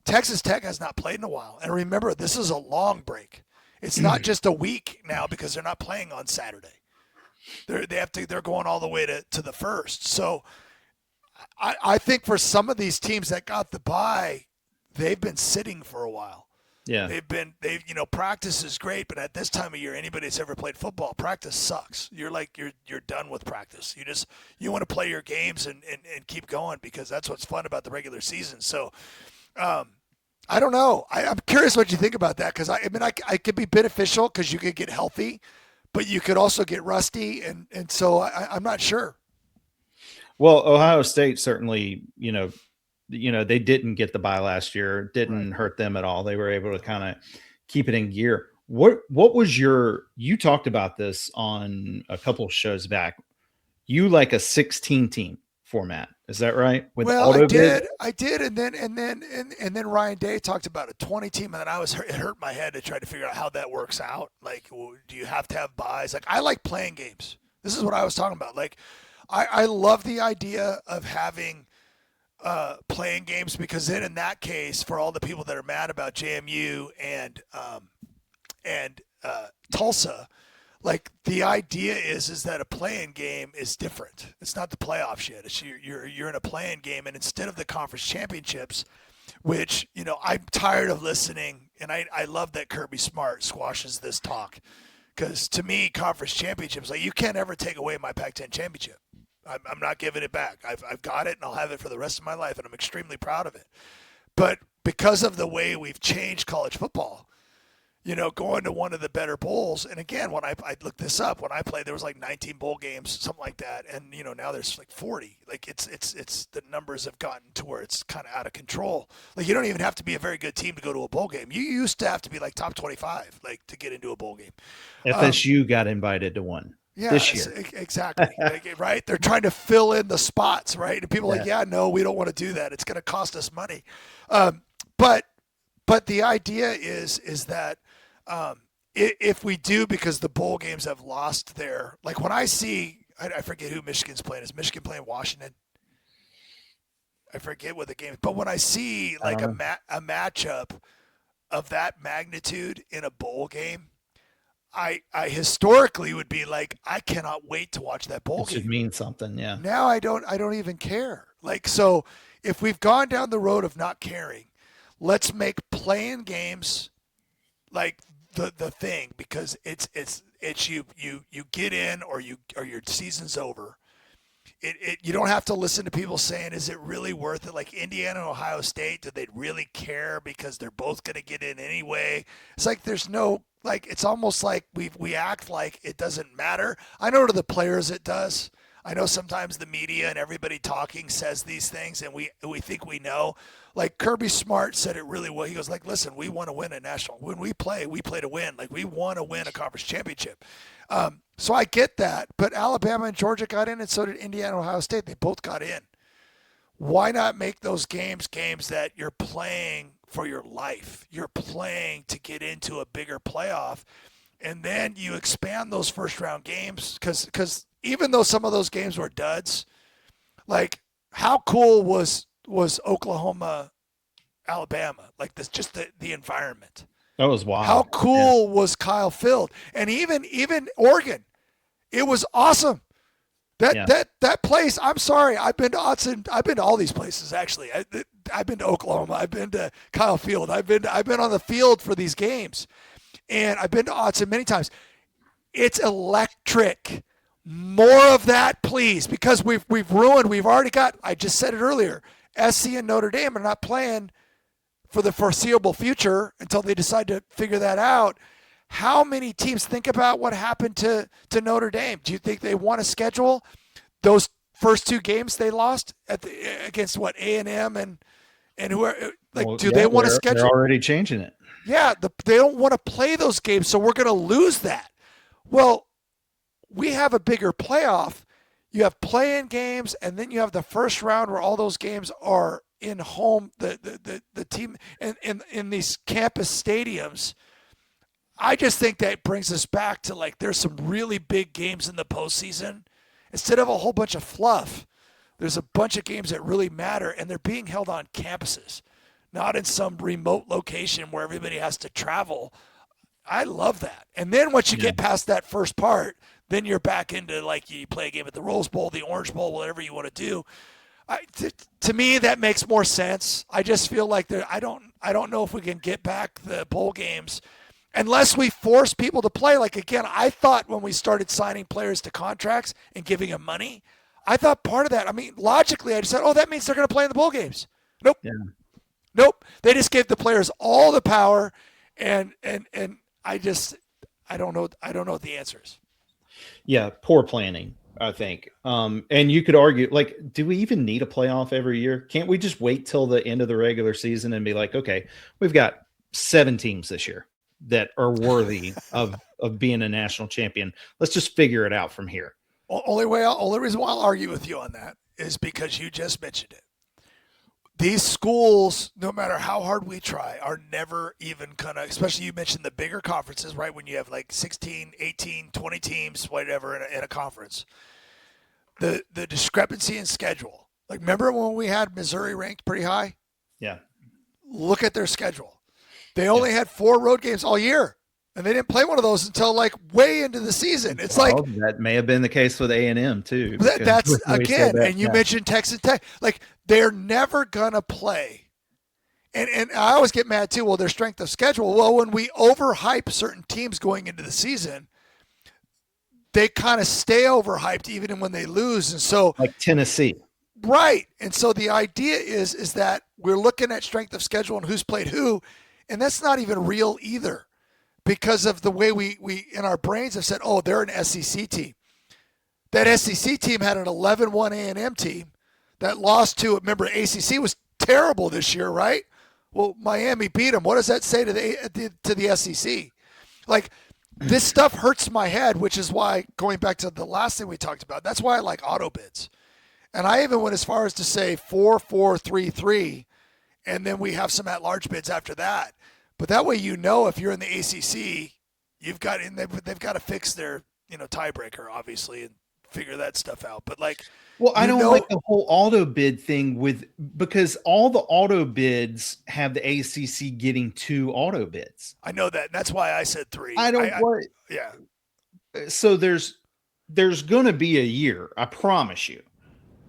Texas Tech has not played in a while. And remember, this is a long break. It's not just a week now because they're not playing on Saturday. They're going all the way to the first. So I think for some of these teams that got the bye, they've been sitting for a while. Yeah. Practice is great, but at this time of year, anybody that's ever played football, practice sucks. You're done with practice. You want to play your games and keep going, because that's what's fun about the regular season. So, I don't know. I'm curious what you think about that, because I could be beneficial because you could get healthy, but you could also get rusty, and so I'm not sure. Well, Ohio State certainly, they didn't get the bye last year. It didn't hurt them at all. They were able to kind of keep it in gear. What was you talked about this on a couple of shows back. You like a 16 team format. Is that right? I did. And then Ryan Day talked about a 20 team, and then it hurt my head to try to figure out how that works out. Like, do you have to have buys? Like, I like playing games. This is what I was talking about. Like, I love the idea of having playing games, because then in that case, for all the people that are mad about JMU and Tulsa, like, the idea is that a playing game is different. It's not the playoffs yet. It's you're in a playing game, and instead of the conference championships, which I'm tired of listening, and I love that Kirby Smart squashes this talk, because to me, conference championships, like, you can't ever take away my Pac-10 championship. I'm not giving it back. I've got it, and I'll have it for the rest of my life, and I'm extremely proud of it. But because of the way we've changed college football, going to one of the better bowls, and again, when I looked this up, when I played, there was like 19 bowl games, something like that, and now there's like 40. Like, it's the numbers have gotten to where it's kind of out of control. Like, you don't even have to be a very good team to go to a bowl game. You used to have to be like top 25, like, to get into a bowl game. FSU got invited to one. Yeah, this year. Exactly. Right? They're trying to fill in the spots, right? And people are like, no, we don't want to do that. It's going to cost us money. But the idea is that if we do, because the bowl games have lost their, like, when I see, I forget who Michigan's playing. Is Michigan playing Washington? I forget what the game is. But when I see like a matchup of that magnitude in a bowl game, I historically would be like, I cannot wait to watch that bowl game. It should mean something, yeah. Now I don't even care. Like, so if we've gone down the road of not caring, let's make playing games like the thing, because it's you get in, or your season's over. you don't have to listen to people saying, is it really worth it? Like Indiana and Ohio State, do they really care because they're both going to get in anyway? It's like there's no, like, it's almost like we act like it doesn't matter. I know to the players it does. I know sometimes the media and everybody talking says these things, and we think we know. Like Kirby Smart said it really well. He goes like, "Listen, we want to win a national. When we play to win. Like we want to win a conference championship." So I get that, but Alabama and Georgia got in, and so did Indiana and Ohio State. They both got in. Why not make those games that you're playing for your life? You're playing to get into a bigger playoff, and then you expand those first round games because even though some of those games were duds, like how cool was Oklahoma, Alabama? Like this, just the environment. That was wild. How cool was Kyle Field? And even Oregon, it was awesome. That place. I'm sorry, I've been to Autzen. I've been to all these places actually. I've been to Oklahoma. I've been to Kyle Field. I've been on the field for these games, and I've been to Autzen many times. It's electric. More of that, please, because we've ruined. We've already got. I just said it earlier. SC and Notre Dame are not playing for the foreseeable future until they decide to figure that out. How many teams think about what happened to Notre Dame? Do you think they want to schedule those first two games they lost against what A&M and who are like? Well, do they want to schedule? They're already changing it. Yeah, they don't want to play those games, so we're going to lose that. Well, we have a bigger playoff. You have play-in games, and then you have the first round where all those games are in home, the team in these campus stadiums. I just think that brings us back to like there's some really big games in the postseason. Instead of a whole bunch of fluff, there's a bunch of games that really matter, and they're being held on campuses, not in some remote location where everybody has to travel. I love that. And then once you get past that first part, then you're back into like you play a game at the Rose Bowl, the Orange Bowl, whatever you want to do. To me, that makes more sense. I just feel like I don't know if we can get back the bowl games unless we force people to play. Like again, I thought when we started signing players to contracts and giving them money, I thought part of that. I mean, logically, I just said, oh, that means they're going to play in the bowl games. Nope. Yeah. Nope. They just gave the players all the power, and I don't know what the answer is. Yeah, poor planning, I think. And you could argue, like, do we even need a playoff every year? Can't we just wait till the end of the regular season and be like, okay, we've got 7 teams this year that are worthy of being a national champion. Let's just figure it out from here. Only reason why I'll argue with you on that is because you just mentioned it. These schools, no matter how hard we try, are never even going to, especially you mentioned the bigger conferences, right? When you have like 16, 18, 20 teams, whatever, in a conference. The discrepancy in schedule. Like, remember when we had Missouri ranked pretty high? Yeah. Look at their schedule. They only had 4 road games all year, and they didn't play one of those until like way into the season. It's like that may have been the case with A&M too. That's again, and you mentioned Texas Tech. Like, they're never gonna play. And I always get mad too. Well, their strength of schedule. Well, when we overhype certain teams going into the season, they kind of stay overhyped even when they lose. And so, like Tennessee, right? And so the idea is that we're looking at strength of schedule and who's played who, and that's not even real either, because of the way we in our brains have said, oh, they're an SEC team. That SEC team had an 11-1 A&M team that lost to. Remember, ACC was terrible this year, right? Well, Miami beat them. What does that say to the SEC? Like, this stuff hurts my head, which is why, going back to the last thing we talked about, that's why I like auto bids. And I even went as far as to say 4-4-3-3, and then we have some at-large bids after that. But that way, you know, if you're in the ACC, they've got to fix their tiebreaker, obviously, and figure that stuff out. But like, well, I don't like the whole auto bid thing because all the auto bids have the ACC getting 2 auto bids. I know that. And that's why I said 3. Yeah. So there's going to be a year, I promise you,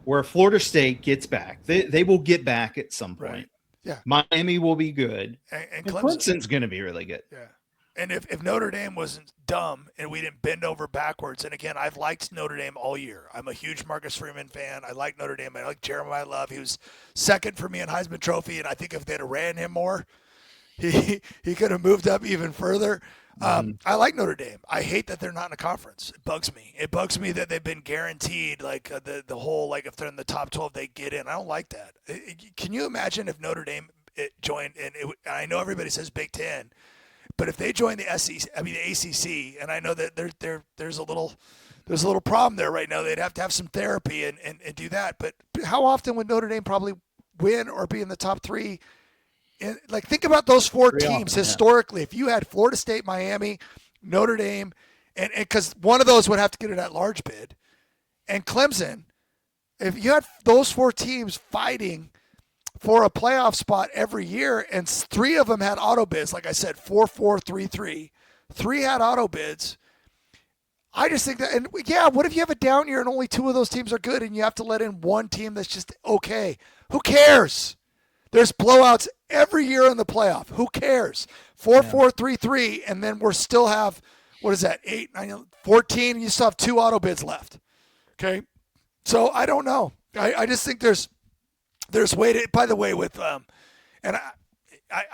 where Florida State gets back. They will get back at some point. Right. Yeah. Miami will be good. And Clemson's going to be really good. Yeah. And if Notre Dame wasn't dumb and we didn't bend over backwards, and again, I've liked Notre Dame all year. I'm a huge Marcus Freeman fan. I like Notre Dame. I like Jeremiah Love. He was second for me in Heisman Trophy, and I think if they'd have ran him more, he could have moved up even further. Mm-hmm. I like Notre Dame. I hate that they're not in a conference. It bugs me. It bugs me that they've been guaranteed like the whole like if they're in the top 12 they get in. I don't like that. Can you imagine if Notre Dame joined and I know everybody says Big Ten, but if they join the SEC, I mean the ACC, and I know that there's a little problem there right now. They'd have to have some therapy and do that. But how often would Notre Dame probably win or be in the top three? And like think about those four Pretty teams often, yeah. historically. If you had Florida State, Miami, Notre Dame, and because one of those would have to get in that large bid, and Clemson, if you had those four teams fighting for a playoff spot every year, and three of them had auto bids, like I said, 4-4, 3-3, three had auto bids. I just think that, and yeah, what if you have a down year and only two of those teams are good, and you have to let in one team that's just okay? Who cares? There's blowouts every year in the playoff. Who cares? 4-4, 3-3, and then we're still have, what is that, 8, 9, 14, and you still have two auto bids left. Okay? So I don't know. I just think there's way to, by the way, with, and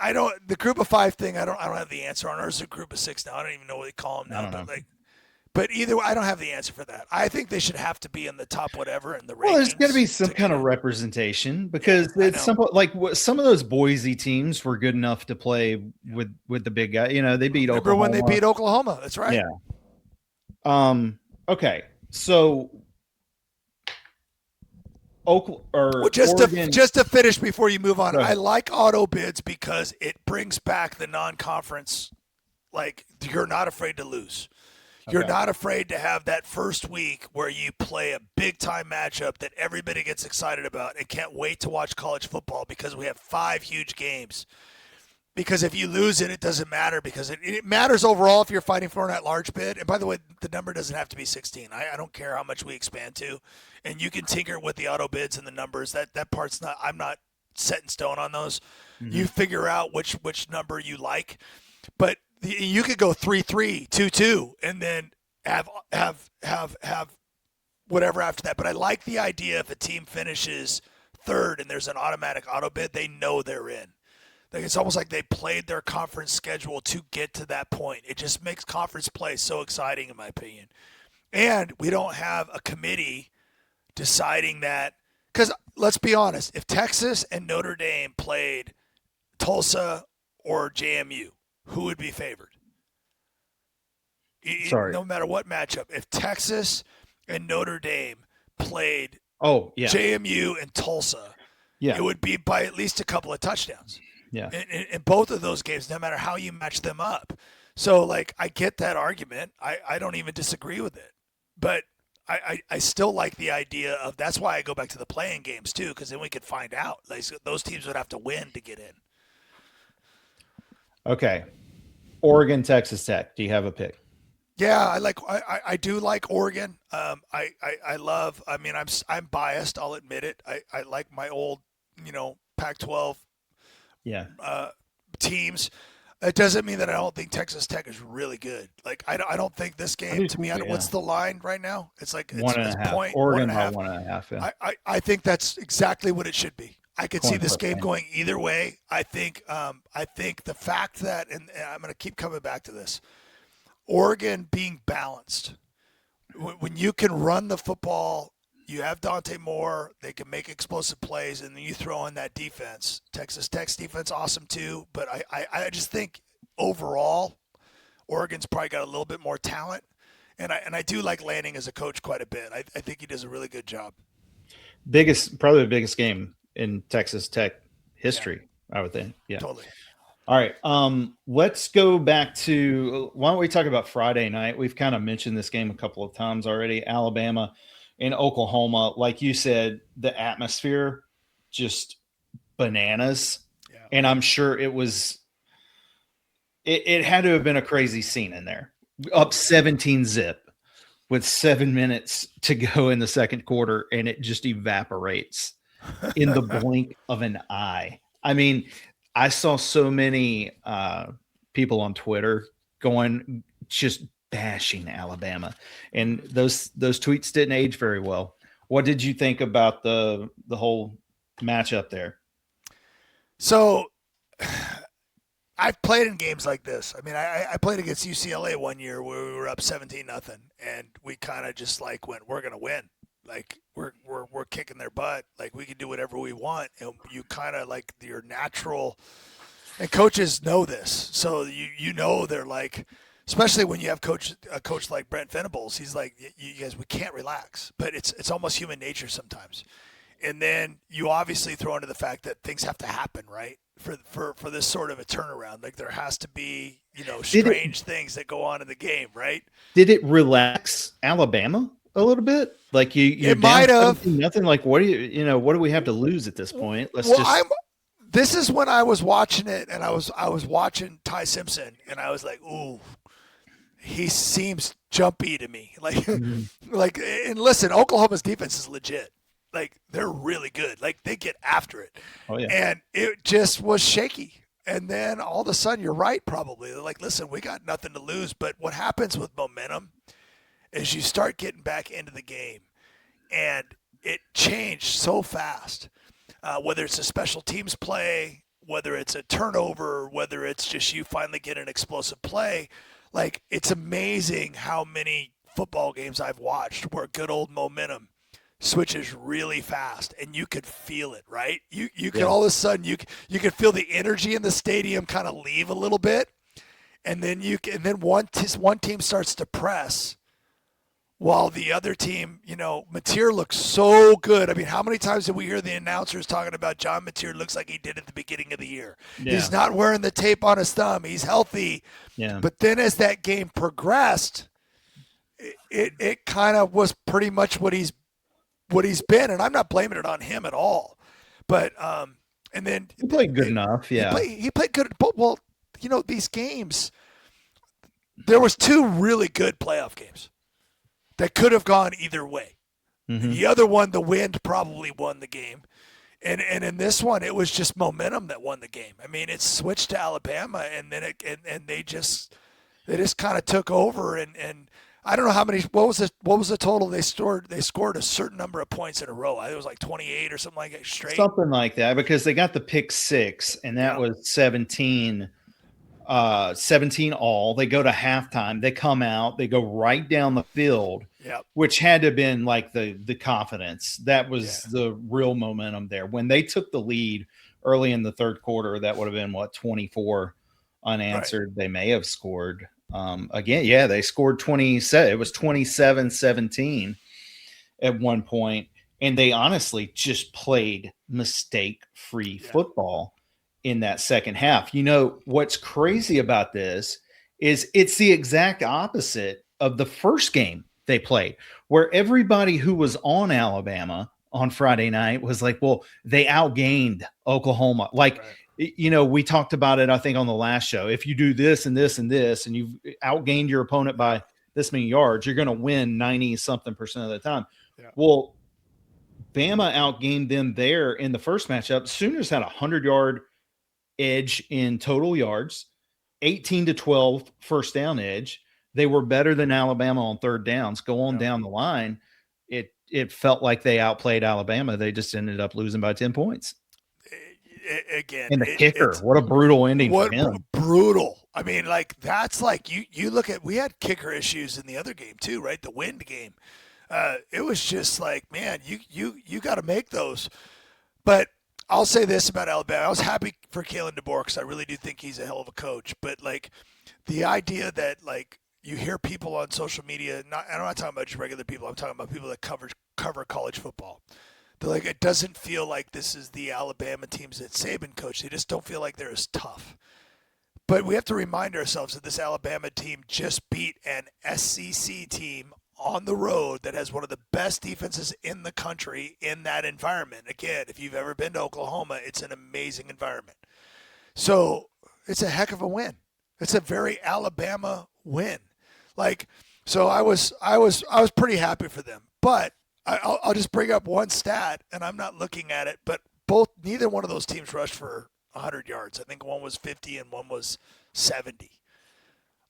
I don't, the group of five thing, I don't have the answer on. Ours is a group of six now. I don't even know what they call them now, but either way, I don't have the answer for that. I think they should have to be in the top whatever in the rankings. Well, there's going to be some kind of representation because it's simple. Like some of those Boise teams were good enough to play with the big guy. You know, they beat Remember Oklahoma. when they beat Oklahoma? That's right. Yeah. Okay. So, Oregon. Just to finish before you move on, I like auto bids because it brings back the non-conference. Like you're not afraid to lose. You're not afraid to have that first week where you play a big-time matchup that everybody gets excited about and can't wait to watch college football because we have 5 huge games. Because if you lose it, it doesn't matter because it matters overall if you're fighting for an at-large bid. And by the way, the number doesn't have to be 16. I don't care how much we expand to. And you can tinker with the auto bids and the numbers. That part's not – I'm not set in stone on those. Mm-hmm. You figure out which number you like. But – you could go 3-3, 2-2, and then have whatever after that. But I like the idea if a team finishes third and there's an automatic auto bid, they know they're in. Like it's almost like they played their conference schedule to get to that point. It just makes conference play so exciting, in my opinion. And we don't have a committee deciding that. Because let's be honest, if Texas and Notre Dame played Tulsa or JMU, who would be favored? No matter what matchup. If Texas and Notre Dame played JMU and Tulsa, it would be by at least a couple of touchdowns. Yeah. In both of those games, no matter how you match them up. So, like, I get that argument. I don't even disagree with it. But I still like the idea of – that's why I go back to the playing games, too, because then we could find out. Like, those teams would have to win to get in. Okay. Oregon, Texas Tech. Do you have a pick? Yeah, I do like Oregon. I love. I mean, I'm biased. I'll admit it. I like my old, Pac-12. Teams. It doesn't mean that I don't think Texas Tech is really good. Like I don't think this game to me. What's the line right now? It's like it's 1.5. Point, Oregon by 1.5. Yeah. I think that's exactly what it should be. I could see this game going either way. I think the fact that, and I'm going to keep coming back to this, Oregon being balanced. When you can run the football, you have Dante Moore, they can make explosive plays, and then you throw in that defense. Texas Tech's defense, awesome too, but I just think overall, Oregon's probably got a little bit more talent, and I do like Lanning as a coach quite a bit. I think he does a really good job. Probably the biggest game in Texas Tech history, I would think. Yeah, totally. All right. Let's go back to, why don't we talk about Friday night? We've kind of mentioned this game a couple of times already. Alabama and Oklahoma. Like you said, the atmosphere just bananas. Yeah. And I'm sure it had to have been a crazy scene in there. Up 17-zip with 7 minutes to go in the second quarter, and it just evaporates in the blink of an eye. I mean, I saw so many people on Twitter going just bashing Alabama, and those tweets didn't age very well. What did you think about the whole matchup there? So I've played in games like this. I mean, I played against UCLA one year where we were up 17-0, and we kind of just like went, we're gonna win. Like we're kicking their butt. Like we can do whatever we want, and you kind of like your natural. And coaches know this, so you know they're like, especially when you have a coach like Brent Venables. He's like, you guys, we can't relax, but it's almost human nature sometimes. And then you obviously throw into the fact that things have to happen, right? For this sort of a turnaround, like there has to be strange things that go on in the game, right? Did it relax Alabama a little bit? Like you're It down might have. 17-0. Like what do what do we have to lose at this point? Let's Well, just. This is when I was watching it, and I was watching Ty Simpson, and I was like, ooh, he seems jumpy to me. Like, like, and listen, Oklahoma's defense is legit. Like, they're really good. Like, they get after it. Oh yeah. And it just was shaky. And then all of a sudden, you're right, probably. They're like, listen, we got nothing to lose. But what happens with momentum is you start getting back into the game, and it changed so fast. Whether it's a special teams play, whether it's a turnover, whether it's just you finally get an explosive play. Like, it's amazing how many football games I've watched where good old momentum switches really fast, and you could feel it, right? You could all of a sudden you could feel the energy in the stadium kind of leave a little bit, and then one team starts to press while the other team, Mateer looks so good. I mean, how many times did we hear the announcers talking about John Mateer looks like he did at the beginning of the year? Yeah. He's not wearing the tape on his thumb. He's healthy. Yeah. But then as that game progressed, it kind of was pretty much what he's been, and I'm not blaming it on him at all. But and then he played good enough. Yeah, he played good. But well, these games, there was two really good playoff games that could have gone either way. Mm-hmm. The other one, the wind probably won the game. And in this one, it was just momentum that won the game. I mean, it switched to Alabama, and then they just kind of took over. And I don't know how many. What was the total they scored? They scored a certain number of points in a row. I think it was like 28 or something like that straight. Something like that, because they got the pick six, and that was 17. 17 all. They go to halftime. They come out. They go right down the field, which had to have been like the confidence. That was the real momentum there. When they took the lead early in the third quarter, that would have been 24 unanswered. Right. They may have scored again. Yeah, they scored 27. It was 27-17 at one point, and they honestly just played mistake-free football in that second half. What's crazy about this is it's the exact opposite of the first game they played, where everybody who was on Alabama on Friday night was like, well, they outgained Oklahoma. Like, we talked about it, I think, on the last show. If you do this and this and this, and you've outgained your opponent by this many yards, you're going to win 90-something% of the time. Yeah. Well, Bama outgained them there in the first matchup. Sooners had a 100-yard edge in total yards, 18-12 first down edge. They were better than Alabama on third downs. Go on down the line. It felt like they outplayed Alabama. They just ended up losing by 10 points. Again, and the kicker, what a brutal ending for him. Brutal. I mean, like, that's like you look at, we had kicker issues in the other game too, right? The wind game. It was just like, man, you got to make those. But I'll say this about Alabama. I was happy for Kalen DeBoer because I really do think he's a hell of a coach. But, like, the idea that, like, you hear people on social media, I'm not talking about just regular people. I'm talking about people that cover college football. They're like, it doesn't feel like this is the Alabama teams that Saban coached. They just don't feel like they're as tough. But we have to remind ourselves that this Alabama team just beat an SEC team on the road that has one of the best defenses in the country in that environment. Again, if you've ever been to Oklahoma, it's an amazing environment. So it's a heck of a win. It's a very Alabama win. Like, so I was pretty happy for them. But I'll just bring up one stat, and I'm not looking at it, but neither one of those teams rushed for 100 yards. I think one was 50 and one was 70.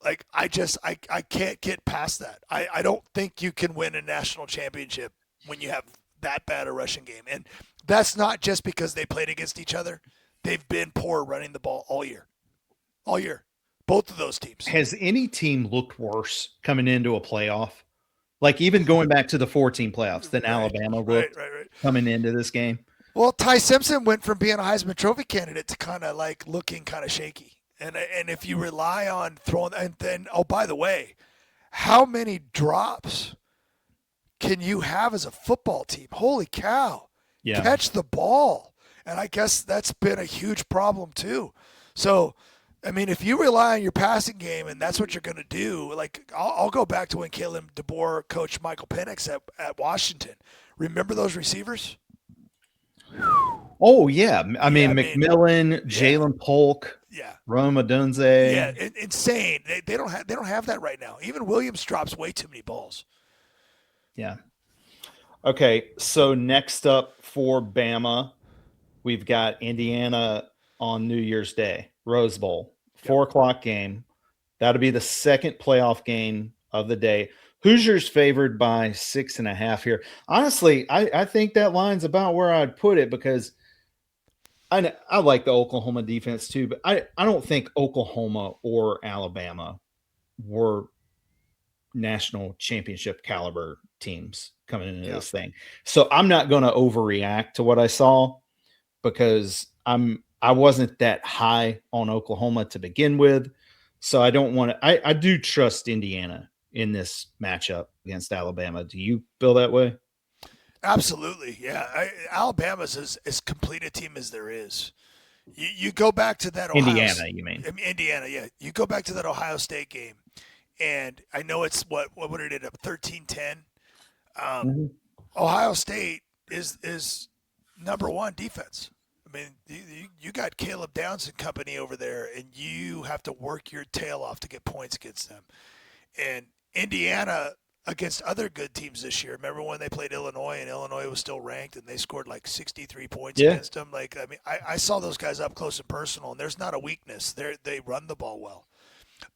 Like I can't get past that. I don't think you can win a national championship when you have that bad a rushing game. And that's not just because they played against each other. They've been poor running the ball all year. All year. Both of those teams. Has any team looked worse coming into a playoff? Like even going back to the 14 playoffs than Right. Alabama Right, looked right, right. coming into this game? Well, Ty Simpson went from being a Heisman Trophy candidate to kind of like looking kind of shaky. And if you rely on throwing, and then, oh, by the way, how many drops can you have as a football team? Holy cow. Yeah. Catch the ball. And I guess that's been a huge problem too. So, I mean, if you rely on your passing game and that's what you're going to do, like I'll go back to when Caleb DeBoer coached Michael Penix at Washington. Remember those receivers? Oh yeah. I mean, McMillan, Jalen Polk, yeah, Rome Odunze. yeah, insane. They don't have that right now. Even Williams drops way too many balls. Yeah. Okay, so next up for Bama, we've got Indiana on New Year's Day, Rose Bowl, 4:00 game. That'll be the second playoff game of the day. Hoosiers favored by 6.5 here. Honestly, I think that line's about where I'd put it because I like the Oklahoma defense too, but I don't think Oklahoma or Alabama were national championship caliber teams coming into this thing. So I'm not going to overreact to what I saw because I wasn't that high on Oklahoma to begin with. So I don't want to I do trust Indiana in this matchup against Alabama. Do you feel that way? Absolutely, yeah. Alabama's as complete a team as there is. You go back to that Indiana, you mean? Indiana, yeah. You go back to that Ohio State game, and I know it's what would it end up 13-10. Ohio State is number one defense. I mean, you got Caleb Downs and company over there, and you have to work your tail off to get points against them. And Indiana against other good teams this year. Remember when they played Illinois and Illinois was still ranked and they scored like 63 points against them? Like, I mean, I saw those guys up close and personal, and there's not a weakness. They run the ball well.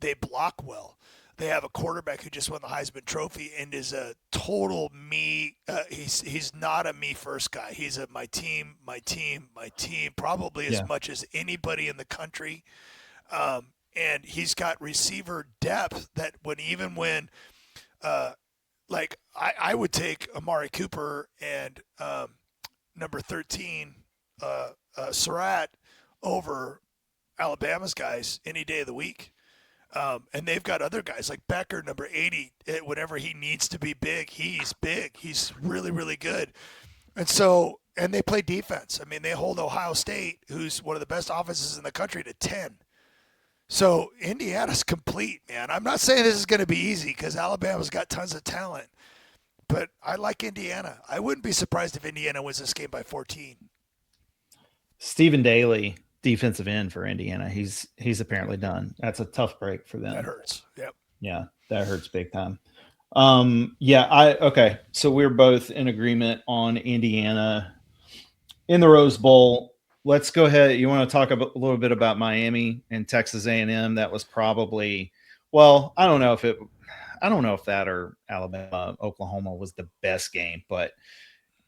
They block well. They have a quarterback who just won the Heisman Trophy and is a total me. He's not a me first guy. He's a my team, probably as much as anybody in the country. And he's got receiver depth that when like I would take Amari Cooper and number 13 Surratt over Alabama's guys any day of the week. And they've got other guys like Becker, number 80. Whenever he needs to be big, he's big. He's really, really good. And they play defense. I mean, they hold Ohio State, who's one of the best offenses in the country, to 10. So Indiana's complete, man. I'm not saying this is going to be easy because Alabama's got tons of talent, but I like Indiana. I wouldn't be surprised if Indiana wins this game by 14. Stephen Daly, defensive end for Indiana. He's apparently done. That's a tough break for them. That hurts. Yep. Yeah, that hurts big time. Okay. So we're both in agreement on Indiana in the Rose Bowl. Let's go ahead. You want to talk a little bit about Miami and Texas A&M? That was probably, well, I don't know if that or Alabama, Oklahoma was the best game, but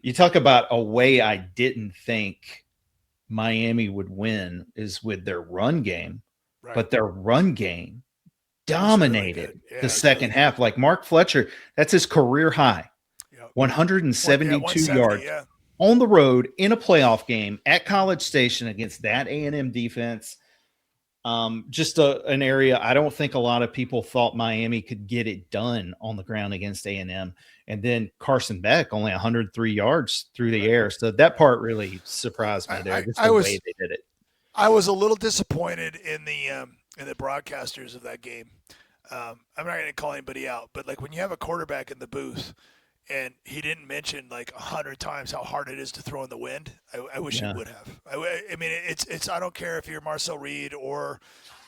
you talk about a way I didn't think Miami would win is with their run game, right. But their run game dominated really the second half. Like Mark Fletcher, that's his career high, 172 yards. Yeah. On the road in a playoff game at College Station against that A&M defense. Just an area I don't think a lot of people thought Miami could get it done on the ground against A&M. And then Carson Beck only 103 yards through the air. So that part really surprised me there. Just the way they did it. I was a little disappointed in the broadcasters of that game. I'm not going to call anybody out, but like when you have a quarterback in the booth and he didn't mention like 100 times how hard it is to throw in the wind. I wish he would have. I mean, it's. I don't care if you're Marcel Reed or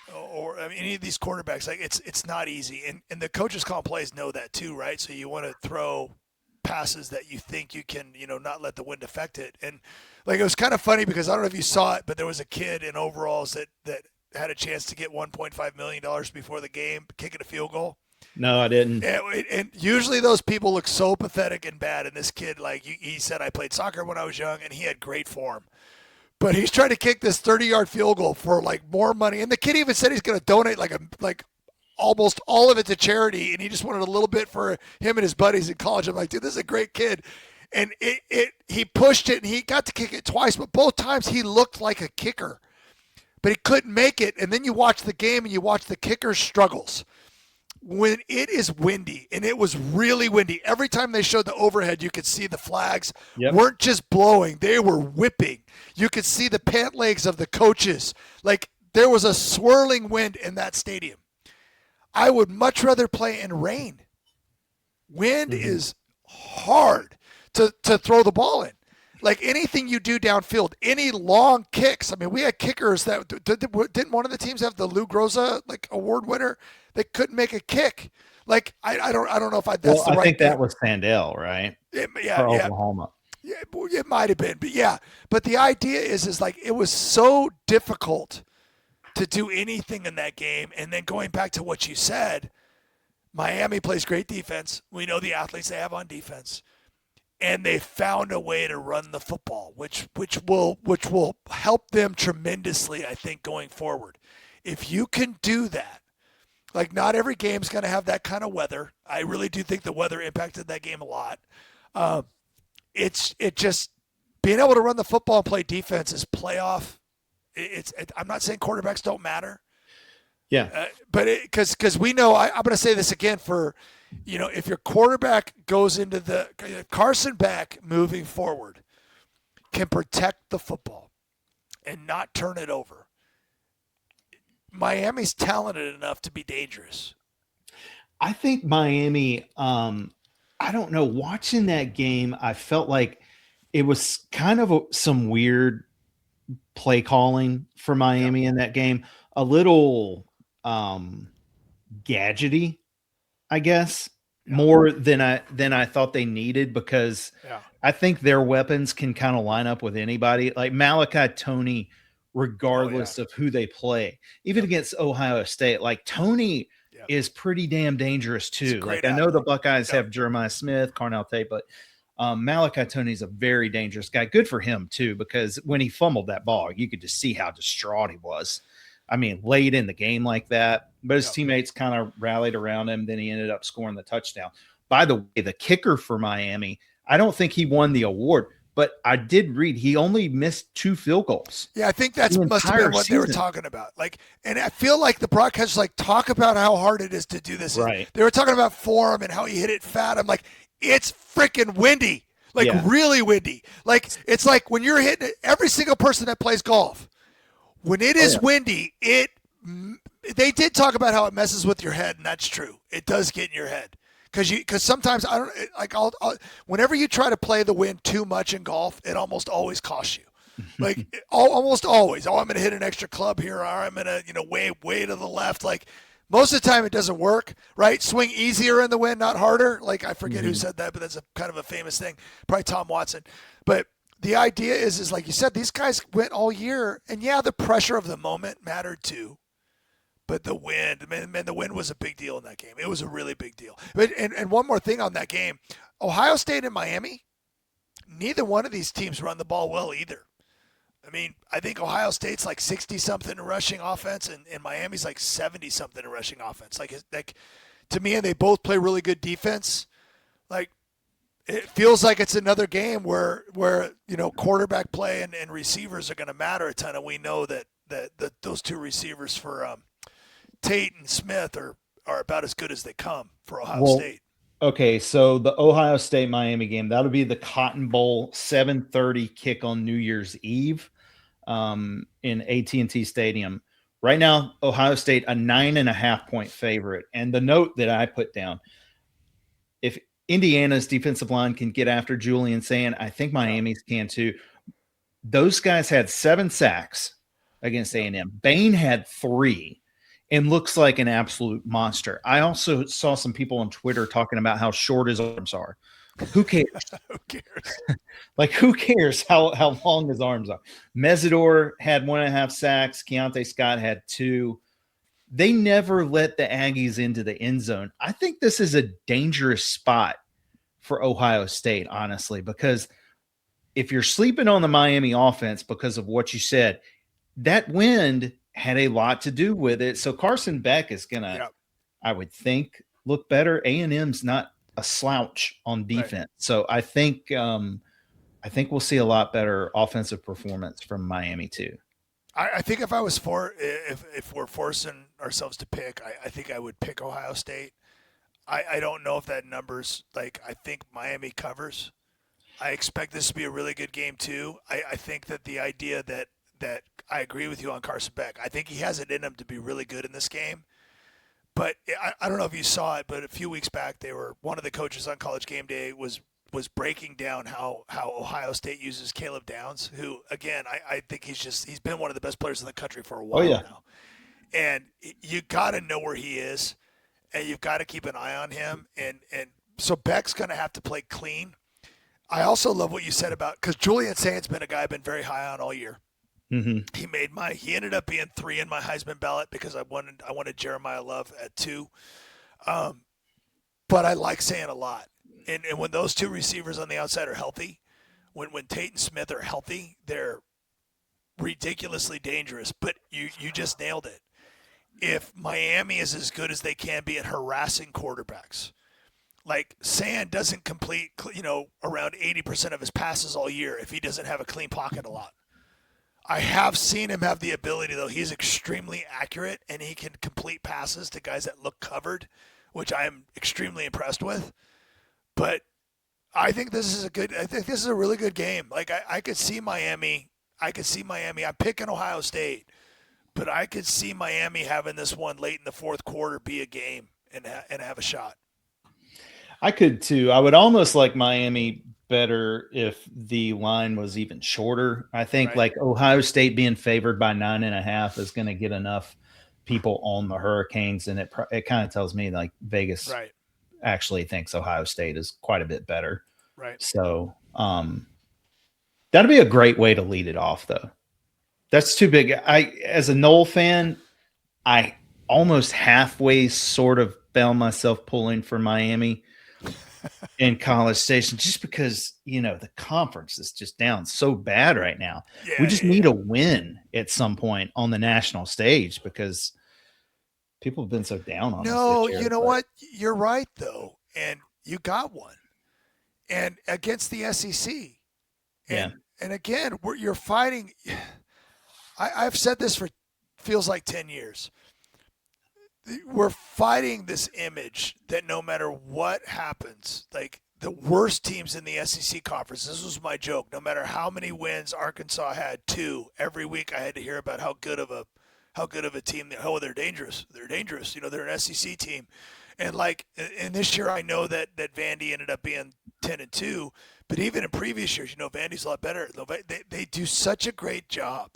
I mean, any of these quarterbacks. Like it's not easy, and the coaches calling plays know that too, right? So you want to throw passes that you think you can, not let the wind affect it. And like it was kind of funny because I don't know if you saw it, but there was a kid in overalls that had a chance to get $1.5 million before the game, kicking a field goal? No, I didn't. And usually those people look so pathetic and bad. And this kid, like he said, I played soccer when I was young, and he had great form. But he's trying to kick this 30-yard field goal for like more money. And the kid even said he's going to donate like almost all of it to charity, and he just wanted a little bit for him and his buddies in college. I'm like, dude, this is a great kid. And he pushed it, and he got to kick it twice, but both times he looked like a kicker. But he couldn't make it. And then you watch the game, and you watch the kicker's struggles. When it is windy, and it was really windy, every time they showed the overhead, you could see the flags weren't just blowing, they were whipping. You could see the pant legs of the coaches. Like, there was a swirling wind in that stadium. I would much rather play in rain. Wind is hard to throw the ball in. Like, anything you do downfield, any long kicks. I mean, we had kickers that didn't one of the teams have the Lou Groza like award winner? They couldn't make a kick. Like, I don't know if that's the right. I think that was Sandell, right? For Oklahoma. Yeah, it might have been, but yeah. But the idea is like it was so difficult to do anything in that game. And then going back to what you said, Miami plays great defense. We know the athletes they have on defense. And they found a way to run the football, which will help them tremendously, I think, going forward. If you can do that, like not every game's going to have that kind of weather. I really do think the weather impacted that game a lot. It just being able to run the football and play defense is playoff. I'm not saying quarterbacks don't matter. Yeah, but because we know, I'm going to say this again for. You know, if your quarterback goes into Carson Beck moving forward can protect the football and not turn it over. Miami's talented enough to be dangerous. I think Miami, I don't know, watching that game, I felt like it was kind of some weird play calling for Miami in that game. A little gadgety. I guess more than I thought they needed, because I think their weapons can kind of line up with anybody. Like Malachi Toney, regardless of who they play, even against Ohio State, like Toney is pretty damn dangerous too. Like I know the Buckeyes have Jeremiah Smith, Carnell Tate, but Malachi Toney is a very dangerous guy. Good for him too, because when he fumbled that ball, you could just see how distraught he was. I mean, late in the game like that, but his teammates kind of rallied around him. Then he ended up scoring the touchdown. By the way, the kicker for Miami, I don't think he won the award, but I did read he only missed 2 field goals. Yeah, I think that's must have been what they were talking about. Like, and I feel like the broadcasters like talk about how hard it is to do this. Right. They were talking about form and how he hit it fat. I'm like, it's freaking windy, like really windy. Like, it's like when you're hitting it, every single person that plays golf. When it is windy, they did talk about how it messes with your head, and that's true. It does get in your head because sometimes whenever you try to play the wind too much in golf, it almost always costs you. Like almost always. Oh, I'm going to hit an extra club here, or I'm going to way to the left. Like most of the time, it doesn't work. Right? Swing easier in the wind, not harder. Like I forget who said that, but that's kind of a famous thing. Probably Tom Watson, but. The idea is like you said, these guys went all year, and the pressure of the moment mattered too. But the wind, man, the wind was a big deal in that game. It was a really big deal. But and one more thing on that game, Ohio State and Miami, neither one of these teams run the ball well either. I mean, I think Ohio State's like 60-something in rushing offense, and Miami's like 70-something in rushing offense. Like to me, and they both play really good defense. Like. It feels like it's another game where quarterback play and receivers are going to matter a ton, and we know that those 2 receivers for Tate and Smith are about as good as they come for Ohio State. Okay, so the Ohio State-Miami game, that'll be the Cotton Bowl 7:30 kick on New Year's Eve in AT&T Stadium. Right now, Ohio State a 9.5-point favorite, and the note that I put down, if Indiana's defensive line can get after Julian Sand, I think Miami's can too. Those guys had 7 sacks against A&M. Bain had 3 and looks like an absolute monster. I also saw some people on Twitter talking about how short his arms are. Who cares? Who cares? Like, who cares how long his arms are? Mesidor had 1.5 sacks. Keontae Scott had 2. They never let the Aggies into the end zone. I think this is a dangerous spot for Ohio State, honestly, because if you're sleeping on the Miami offense because of what you said, that wind had a lot to do with it. So Carson Beck is going to, Yep. I would think, look better. A&M's not a slouch on Right. defense. So I think we'll see a lot better offensive performance from Miami too. I think if I was if we're forcing ourselves to pick, I think I would pick Ohio State. I don't know if that number's like I think Miami covers. I expect this to be a really good game too. I think that the idea that I agree with you on Carson Beck. I think he has it in him to be really good in this game. But I don't know if you saw it, but a few weeks back, one of the coaches on College Game Day was breaking down how Ohio State uses Caleb Downs, who again I think he's been one of the best players in the country for a while now, and you got to know where he is, and you've got to keep an eye on him, and so Beck's going to have to play clean. I also love what you said about because Julian Saint's been a guy I've been very high on all year. Mm-hmm. He ended up being 3 in my Heisman ballot because I wanted Jeremiah Love at 2. But I like Saint a lot. And when those 2 receivers on the outside are healthy, when Tate and Smith are healthy, they're ridiculously dangerous. But you just nailed it. If Miami is as good as they can be at harassing quarterbacks, like Sand doesn't complete, around 80% of his passes all year if he doesn't have a clean pocket a lot. I have seen him have the ability, though. He's extremely accurate, and he can complete passes to guys that look covered, which I am extremely impressed with. But I think this is a really good game. Like I could see Miami. I'm picking Ohio State, but I could see Miami having this one late in the fourth quarter be a game and have a shot. I could too. I would almost like Miami better if the line was even shorter. I think Right. like Ohio State being favored by 9.5 is going to get enough people on the Hurricanes, and it kind of tells me like Vegas Right. actually thinks Ohio State is quite a bit better. Right. So that'd be a great way to lead it off, though. That's too big. As a Noel fan, I almost halfway sort of found myself pulling for Miami in College Station just because, the conference is just down so bad right now. Yeah, We just need a win at some point on the national stage because people have been so down on us No, this year. you know what? You're right, though. And you got one. And against the SEC. And again, you're fighting. I've said this for feels like 10 years. We're fighting this image that no matter what happens, like the worst teams in the SEC conference, this was my joke, no matter how many wins Arkansas had, 2, every week I had to hear about how good of a team they're dangerous. They're dangerous. They're an SEC team. And this year I know that Vandy ended up being 10-2, but even in previous years, Vandy's a lot better. They do such a great job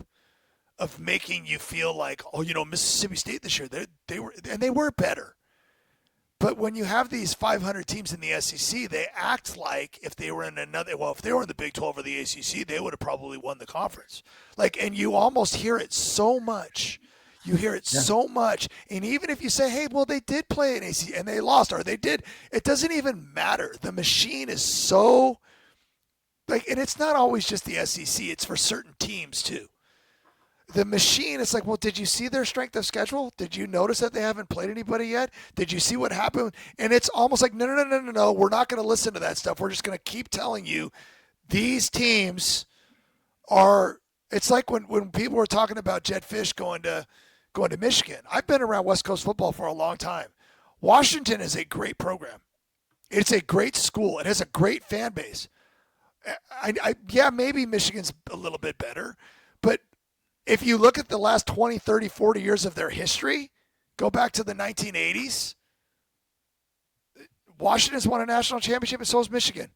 of making you feel like, Mississippi State this year, they were better. But when you have these 500 teams in the SEC, they act like if they were in the Big 12 or the ACC, they would have probably won the conference. And you almost hear it so much. You hear it so much. And even if you say, hey, well, they did play an ACC and they lost, or they did, it doesn't even matter. The machine is so, and it's not always just the SEC. It's for certain teams, too. The machine, it's like, well, did you see their strength of schedule? Did you notice that they haven't played anybody yet? Did you see what happened? And it's almost like, no. We're not going to listen to that stuff. We're just going to keep telling you these teams are – it's like when people were talking about Jedd Fisch going to Michigan. I've been around West Coast football for a long time. Washington is a great program. It's a great school. It has a great fan base. Maybe Michigan's a little bit better, but if you look at the last 20, 30, 40 years of their history, go back to the 1980s, Washington's won a national championship and so has Michigan.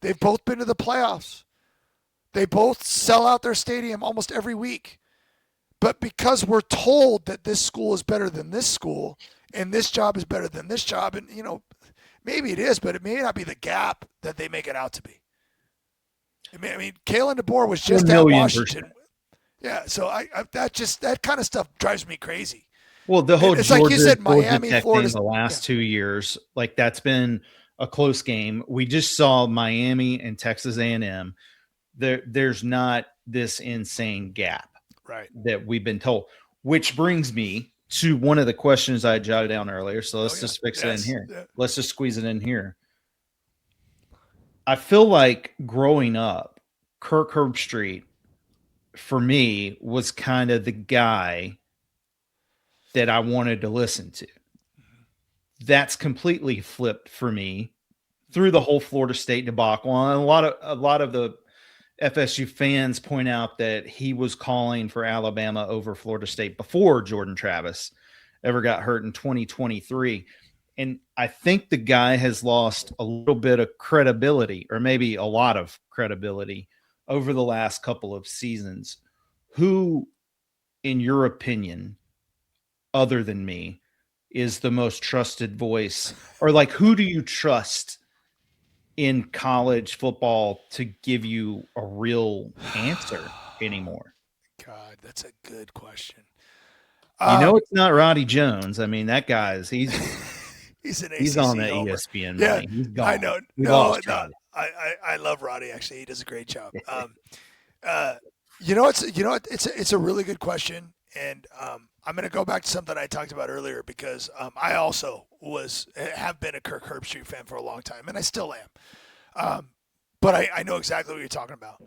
They've both been to the playoffs. They both sell out their stadium almost every week. But because we're told that this school is better than this school and this job is better than this job, and, Maybe it is, but it may not be the gap that they make it out to be. I mean, Kalen DeBoer was just at 1,000,000%. Washington. Yeah, so that kind of stuff drives me crazy. Well, the whole It's like you said, Georgia Miami, Tech Florida. thing the Yeah, last 2 years, like that's been a close game. We just saw Miami and Texas A&M. There's not this insane gap right. that we've been told, which brings me to one of the questions I jotted down earlier. So let's just fix it in here. Yeah. Let's just squeeze it in here. I feel like growing up, Kirk Herbstreit for me was kind of the guy that I wanted to listen to. That's completely flipped for me through the whole Florida State debacle. And a lot of the FSU fans point out that he was calling for Alabama over Florida State before Jordan Travis ever got hurt in 2023. And I think the guy has lost a little bit of credibility, or maybe a lot of credibility, over the last couple of seasons. Who, in your opinion, other than me, is the most trusted voice? Or like, who do you trust in college football to give you a real answer anymore? God, that's a good question. It's not Roddy Jones. I mean, that guy's he's an ACC he's on the homer. ESPN Yeah, money. He's gone. I know. We No, lost Roddy. I love Roddy. Actually, he does a great job. It's a really good question, and I'm going to go back to something I talked about earlier because I also have been a Kirk Herbstreit fan for a long time, and I still am. But I know exactly what you're talking about.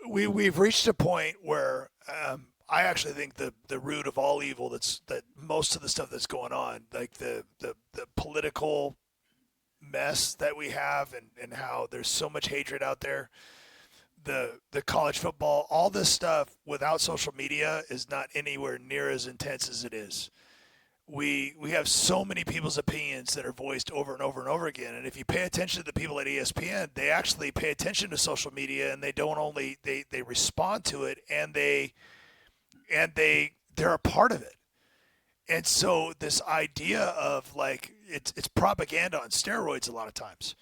We've reached a point where I actually think the root of all evil that most of the stuff that's going on, like the political mess that we have and how there's so much hatred out there, the college football, all this stuff without social media is not anywhere near as intense as it is. We have so many people's opinions that are voiced over and over and over again. And if you pay attention to the people at ESPN, they actually pay attention to social media, and they don't only they respond to it, and they're a part of it. And so this idea of like it's propaganda on steroids a lot of times.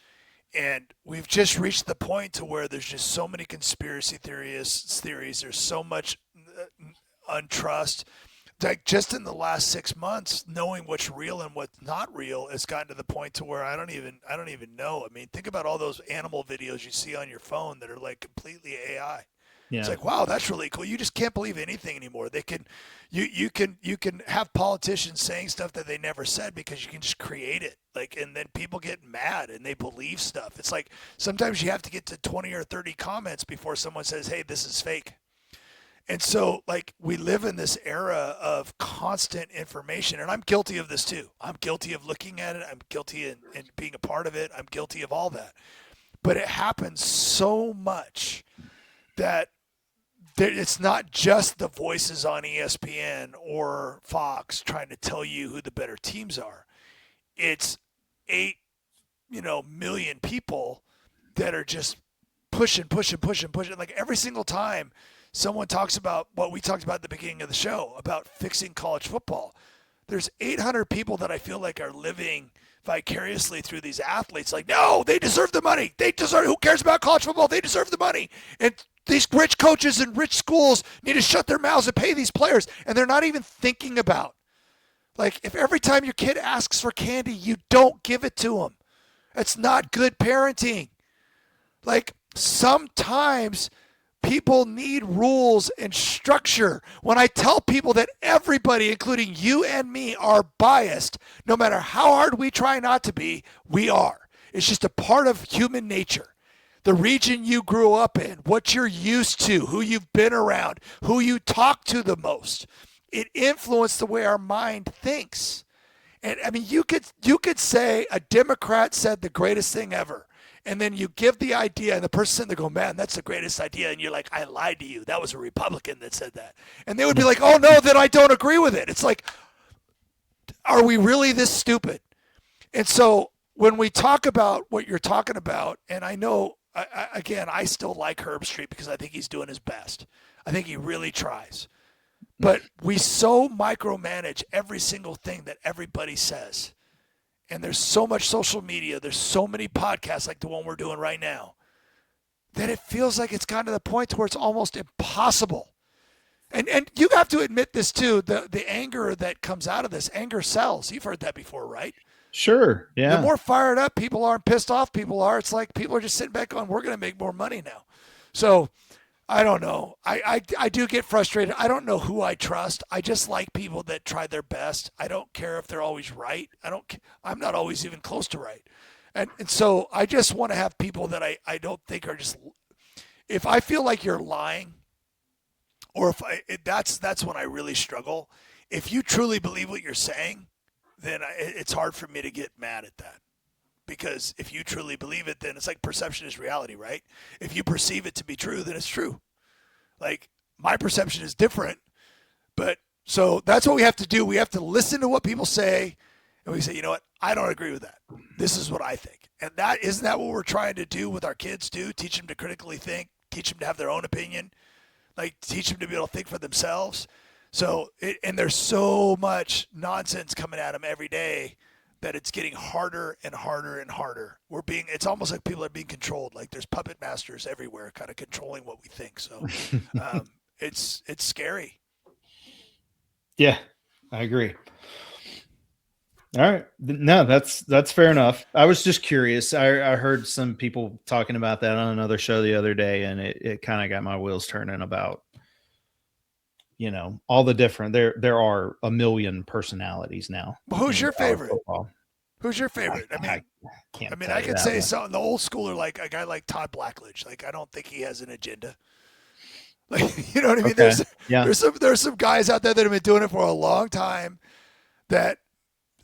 And we've just reached the point to where there's just so many conspiracy theories. There's so much untrust. Like just in the last 6 months, knowing what's real and what's not real has gotten to the point to where I don't even know. I mean, think about all those animal videos you see on your phone that are like completely AI. Yeah. It's like, wow, that's really cool. You just can't believe anything anymore. You can have politicians saying stuff that they never said because you can just create it. Like, and then people get mad and they believe stuff. It's like sometimes you have to get to 20 or 30 comments before someone says, hey, this is fake. And so, like, we live in this era of constant information, and I'm guilty of this too. I'm guilty of looking at it. I'm guilty in being a part of it. I'm guilty of all that. But it happens so much that it's not just the voices on ESPN or Fox trying to tell you who the better teams are. It's 8, million people that are just pushing. Like every single time someone talks about what we talked about at the beginning of the show about fixing college football, there's 800 people that I feel like are living vicariously through these athletes. Like, no, they deserve the money. Who cares about college football? They deserve the money. And these rich coaches and rich schools need to shut their mouths and pay these players. And they're not even thinking about, like, if every time your kid asks for candy, you don't give it to them, that's not good parenting. Like, sometimes people need rules and structure. When I tell people that everybody, including you and me, are biased, no matter how hard we try not to be, we are. It's just a part of human nature. The region you grew up in, what you're used to, who you've been around, who you talk to the most, it influenced the way our mind thinks. And I mean, you could say a Democrat said the greatest thing ever. And then you give the idea, and the person sitting there go, man, that's the greatest idea. And you're like, I lied to you. That was a Republican that said that. And they would be like, oh, no, then I don't agree with it. It's like, are we really this stupid? And so when we talk about what you're talking about, and I know, I still like Herbstreit because I think he's doing his best. I think he really tries. But we so micromanage every single thing that everybody says. and there's so much social media, there's so many podcasts like the one we're doing right now, that it feels like it's gotten to the point where it's almost impossible. And you have to admit this too. The anger that comes out of this, anger sells. You've heard that before, right? Sure. The Yeah. more fired up people are and pissed off people are, it's like people are just sitting back going, we're going to make more money now. So I don't know. I do get frustrated. I don't know who I trust. I just like people that try their best. I don't care if they're always right. I'm not always even close to right. And so I just want to have people that I don't think are just, if I feel like you're lying, or that's when I really struggle. If you truly believe what you're saying, then it's hard for me to get mad at that. Because if you truly believe it, then it's like perception is reality, right? If you perceive it to be true, then it's true. Like my perception is different, but so that's what we have to do. We have to listen to what people say, and we say, you know what? I don't agree with that. This is what I think, and that isn't that what we're trying to do with our kids? Do teach them to critically think, teach them to have their own opinion, like teach them to be able to think for themselves. So, and there's so much nonsense coming at them every day that it's getting harder and harder and harder. It's almost like people are being controlled. Like there's puppet masters everywhere kind of controlling what we think. So it's scary. Yeah, I agree. All right. No, that's fair enough. I was just curious. I heard some people talking about that on another show the other day, and it kind of got my wheels turning about, all the different, there are a million personalities now. Well, who's your favorite? Football. Who's your favorite? I can't. I could say something. The old schooler, like a guy like Todd Blackledge. Like I don't think he has an agenda. Like you know what I mean? Okay. There's some guys out there that have been doing it for a long time that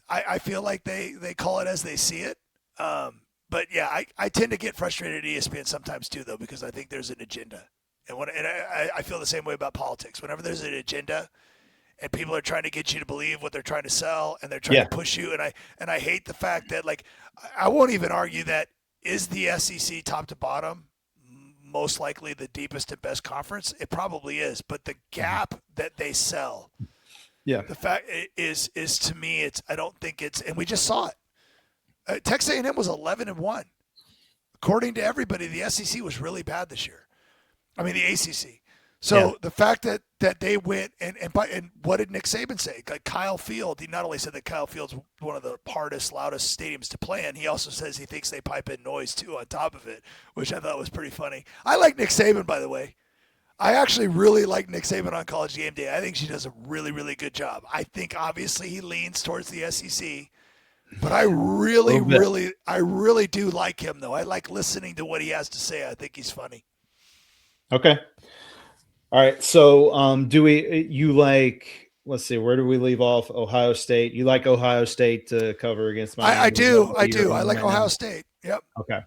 I feel like they call it as they see it. But yeah, I tend to get frustrated at ESPN sometimes too, though, because I think there's an agenda, and I feel the same way about politics. Whenever there's an agenda, and people are trying to get you to believe what they're trying to sell, and they're trying to push you, and I hate the fact that like I won't even argue that is the SEC top to bottom most likely the deepest and best conference. It probably is, but the gap that they sell. Yeah. The fact is to me, I don't think it's, and we just saw it. Texas A&M was 11-1. According to everybody, the SEC was really bad this year. I mean, the ACC. So the fact that they went and what did Nick Saban say? Like Kyle Field, he not only said that Kyle Field's one of the hardest, loudest stadiums to play in, he also says he thinks they pipe in noise too on top of it, which I thought was pretty funny. I like Nick Saban, by the way. I actually really like Nick Saban on College Game Day. I think she does a really, really good job. I think obviously he leans towards the SEC, but I really do like him though. I like listening to what he has to say. I think he's funny. Okay. All right. So you like, let's see, where do we leave off? Ohio State. You like Ohio State to cover against Miami? I do. I like Ohio State. Yep. Okay.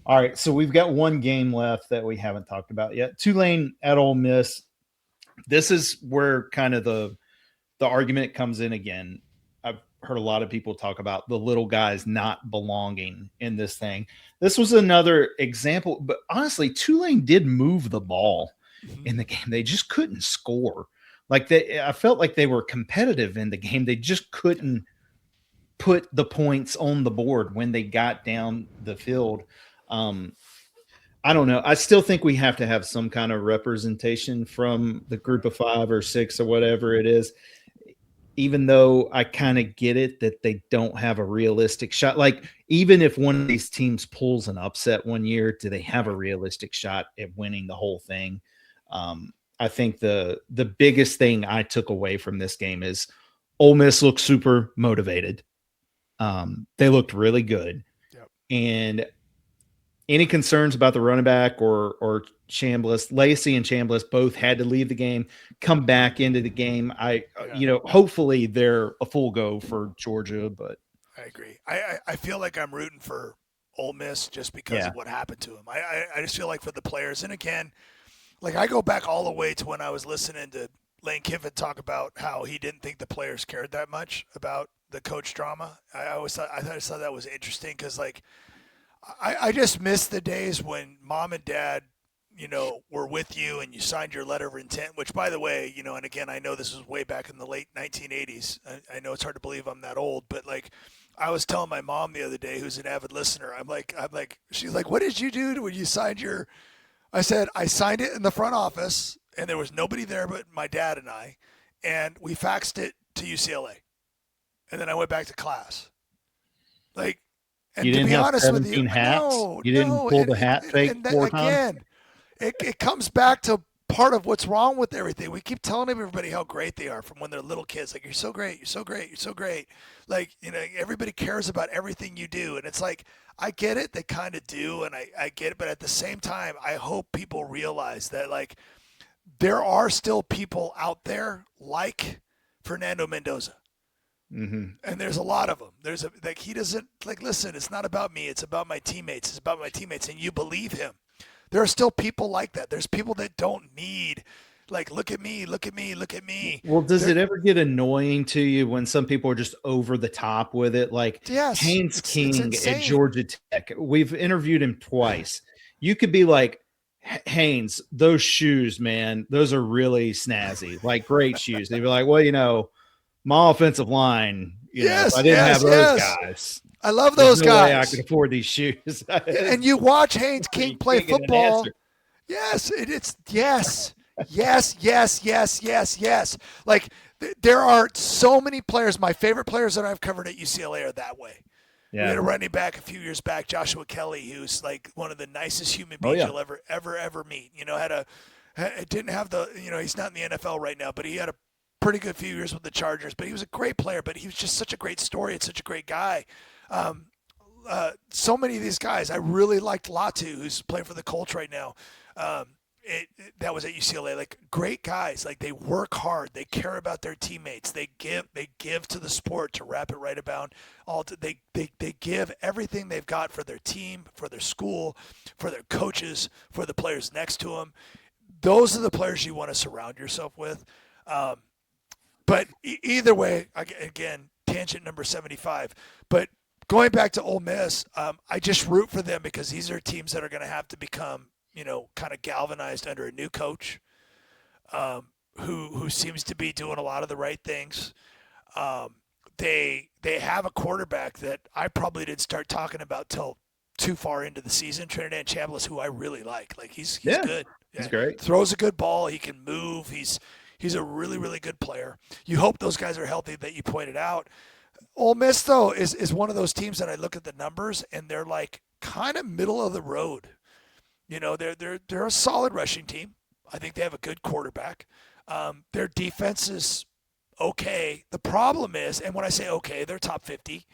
All right, so we've got one game left that we haven't talked about yet. Tulane at Ole Miss. This is where kind of the argument comes in again. I've heard a lot of people talk about the little guys not belonging in this thing. This was another example, but honestly, Tulane did move the ball in the game. They just couldn't score. I felt like they were competitive in the game. They just couldn't put the points on the board when they got down the field. I don't know. I still think we have to have some kind of representation from the group of 5 or 6 or whatever it is, even though I kind of get it that they don't have a realistic shot. Like, even if one of these teams pulls an upset one year, do they have a realistic shot at winning the whole thing? I think the biggest thing I took away from this game is Ole Miss looked super motivated. They looked really good. Yep. And any concerns about the running back or Chambliss, Lacey and Chambliss both had to leave the game, come back into the game. Hopefully they're a full go for Georgia, but I agree. I feel like I'm rooting for Ole Miss just because of what happened to him. I just feel like for the players, and again, like I go back all the way to when I was listening to Lane Kiffin talk about how he didn't think the players cared that much about the coach drama. I just thought that was interesting because like I just miss the days when mom and dad, were with you and you signed your letter of intent, which by the way, and again, I know this was way back in the late 1980s. I know it's hard to believe I'm that old, but like I was telling my mom the other day, who's an avid listener. She's like, what did you do when you signed your? I said I signed it in the front office, and there was nobody there but my dad and I, and we faxed it to UCLA, and then I went back to class. Like, You and to didn't be have honest with you, 17 hats. no, You didn't no, pull the hat fake and 4 times. again, it comes back to part of what's wrong with everything. We keep telling everybody how great they are from when they're little kids. Like, you're so great, you're so great, you're so great. Like, everybody cares about everything you do. And it's like, I get it, they kind of do, and I get it. But at the same time, I hope people realize that, like, there are still people out there like Fernando Mendoza. Mm-hmm. And there's a lot of them. He doesn't, like, listen, it's not about me. It's about my teammates. It's about my teammates. And you believe him. There are still people like that. There's people that don't need, like, look at me, look at me, look at me. Well, does it ever get annoying to you when some people are just over the top with it? Like Yes, Haynes it's King at insane. Georgia Tech. We've interviewed him twice. You could be like, Haynes, those shoes, man, those are really snazzy, like great shoes. They'd be like, well, my offensive line, if I Yes, didn't have yes, those yes. guys, I love there's those no way I guys. could afford these shoes. And you watch Haynes King You play can't get an football. answer. Yes, it's yes, yes, yes, yes, yes, yes. Like, there are so many players. My favorite players that I've covered at UCLA are that way. We had Yeah. a running back a few years back, Joshua Kelly, who's like one of the nicest human Oh beings yeah. you'll ever meet. Didn't have the, he's not in the NFL right now, but he had a pretty good few years with the Chargers. But he was a great player. But he was just such a great story and such a great guy. Um, so many of these guys, I really liked Latu, who's playing for the Colts right now. That was at UCLA. Like, great guys. Like, they work hard. They care about their teammates. They give to the sport, to wrap it right about. They give everything they've got for their team, for their school, for their coaches, for the players next to them. Those are the players you want to surround yourself with. But either way, again, tangent number 75. But going back to Ole Miss, I just root for them because these are teams that are going to have to become, kind of galvanized under a new coach, who seems to be doing a lot of the right things. They have a quarterback that I probably didn't start talking about till too far into the season. Trinidad Chambliss, who I really like. Like, he's good. He's great. Throws a good ball. He can move. He's a really, really good player. You hope those guys are healthy that you pointed out. Ole Miss, though, is one of those teams that I look at the numbers and they're like kind of middle of the road. They're a solid rushing team. I think they have a good quarterback. Their defense is okay. The problem is, and when I say okay, they're top 50.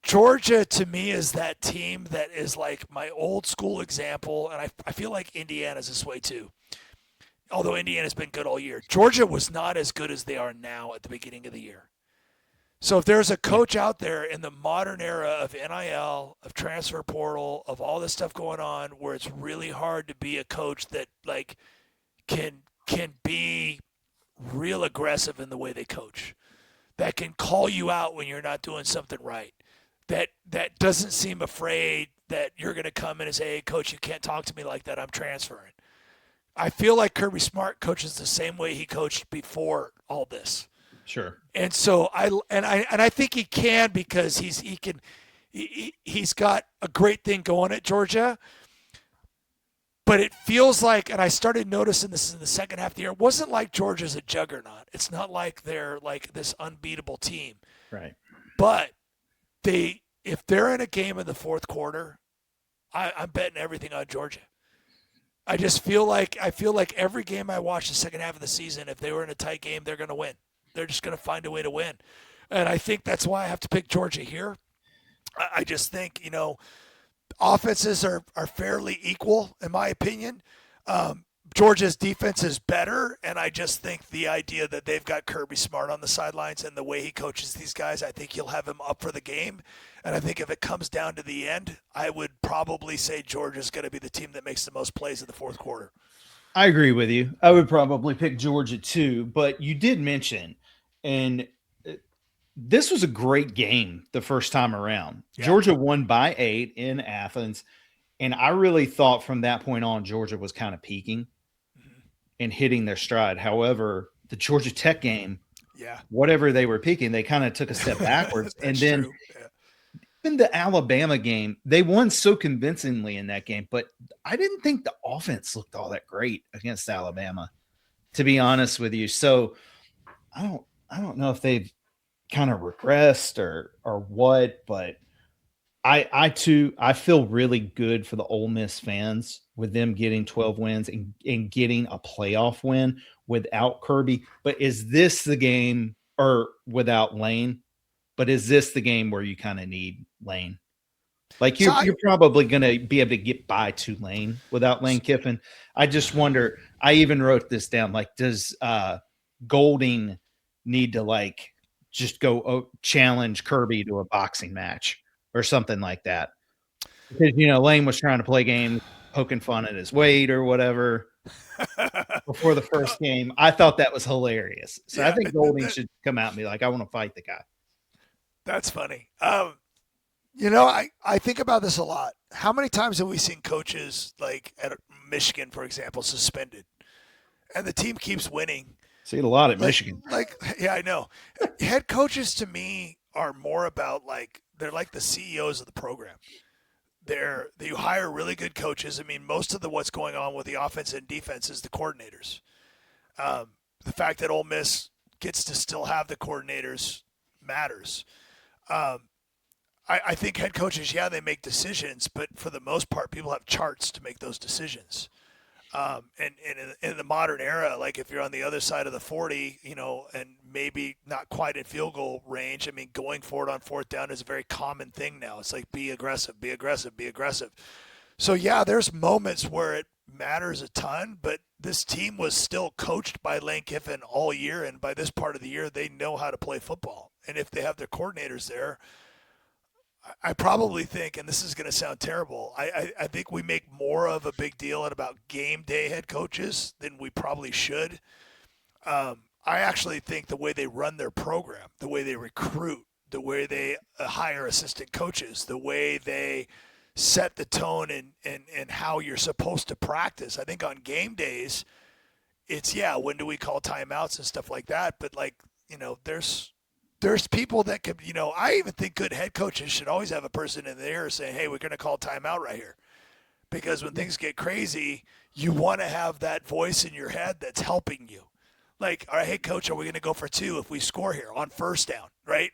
Georgia, to me, is that team that is like my old school example, and I feel like Indiana's this way too. Although Indiana's been good all year, Georgia was not as good as they are now at the beginning of the year. So if there's a coach out there in the modern era of NIL, of transfer portal, of all this stuff going on, where it's really hard to be a coach that like can be real aggressive in the way they coach, that can call you out when you're not doing something right, that doesn't seem afraid that you're going to come in and say, hey, coach, you can't talk to me like that. I'm transferring. I feel like Kirby Smart coaches the same way he coached before all this. Sure. And so I think he can because he's got a great thing going at Georgia. But it feels like, and I started noticing this in the second half of the year, it wasn't like Georgia's a juggernaut. It's not like they're like this unbeatable team. Right. But if they're in a game in the fourth quarter, I'm betting everything on Georgia. I feel like every game I watch the second half of the season, if they were in a tight game, they're going to win. They're just going to find a way to win. And I think that's why I have to pick Georgia here. I just think, offenses are fairly equal, in my opinion. Georgia's defense is better, and I just think the idea that they've got Kirby Smart on the sidelines and the way he coaches these guys, I think he'll have him up for the game. And I think if it comes down to the end, I would probably say Georgia's going to be the team that makes the most plays in the fourth quarter. I agree with you. I would probably pick Georgia too, but you did mention, and this was a great game the first time around. Yeah. Georgia won by 8 in Athens, and I really thought from that point on Georgia was kind of peaking and hitting their stride. However, the Georgia Tech game Yeah. whatever they were peaking, they kind of took a step backwards. And That's then true. Yeah. in the Alabama game, they won so convincingly in that game, but I didn't think the offense looked all that great against Alabama, to be honest with you. So I don't know if they've kind of regressed or what, but I too I feel really good for the Ole Miss fans with them getting 12 wins and getting a playoff win without Kirby. But is this the game or without Lane? But is this the game where you kind of need Lane? Like So you're probably going to be able to get by Tulane without Lane Kiffin. I just wonder. I even wrote this down. Like, does Golding need to like just go challenge Kirby to a boxing match or something like that? Because Lane was trying to play games, poking fun at his weight or whatever before the first game. I thought that was hilarious. So I yeah, think Golding should come out and be like, "I want to fight the guy." that's funny. I think about this a lot. How many times have we seen coaches like at Michigan, for example, suspended, and the team keeps winning? See a lot at Like, Michigan. yeah, I know. Head coaches to me are more about like they're like the CEOs of the program. You hire really good coaches. I mean, most of what's going on with the offense and defense is the coordinators. The fact that Ole Miss gets to still have the coordinators matters. Um, I think head coaches, yeah, they make decisions, but for the most part, people have charts to make those decisions. And in the modern era, like if you're on the other side of the 40, and maybe not quite in field goal range, I mean, going for it on fourth down is a very common thing now. It's like be aggressive, be aggressive, be aggressive. So, yeah, there's moments where it matters a ton, but this team was still coached by Lane Kiffin all year, and by this part of the year, they know how to play football. And if they have their coordinators there, I probably think, and this is going to sound terrible, I think we make more of a big deal about game day head coaches than we probably should. I actually think the way they run their program, the way they recruit, the way they hire assistant coaches, the way they set the tone and how you're supposed to practice. I think on game days, it's, yeah, when do we call timeouts and stuff like that? But, like, there's people that could, I even think good head coaches should always have a person in there saying, hey, we're going to call timeout right here. Because when things get crazy, you want to have that voice in your head that's helping you. Like, all right, hey, coach, are we going to go for 2 if we score here on first down, right?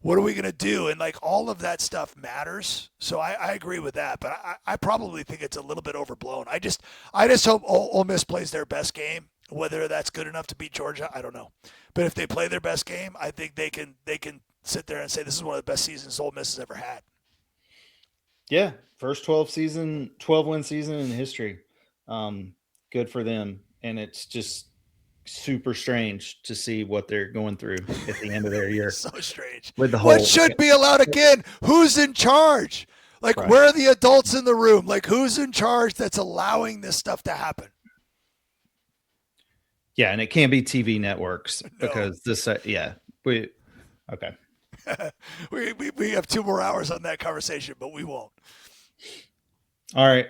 What are we going to do? And, like, all of that stuff matters. So I agree with that. But I probably think it's a little bit overblown. I just hope Ole Miss plays their best game. Whether that's good enough to beat Georgia, I don't know. But if they play their best game, I think they can sit there and say this is one of the best seasons Ole Miss has ever had. Yeah, first 12-win season in history. Good for them, and it's just super strange to see what they're going through at the end of their year. So strange. With the What whole should be allowed again? Who's in charge? Like, right. Where are the adults in the room? Like, who's in charge that's allowing this stuff to happen? Yeah, and it can't be TV networks No. because this. We okay. we have 2 more hours on that conversation, but we won't. All right.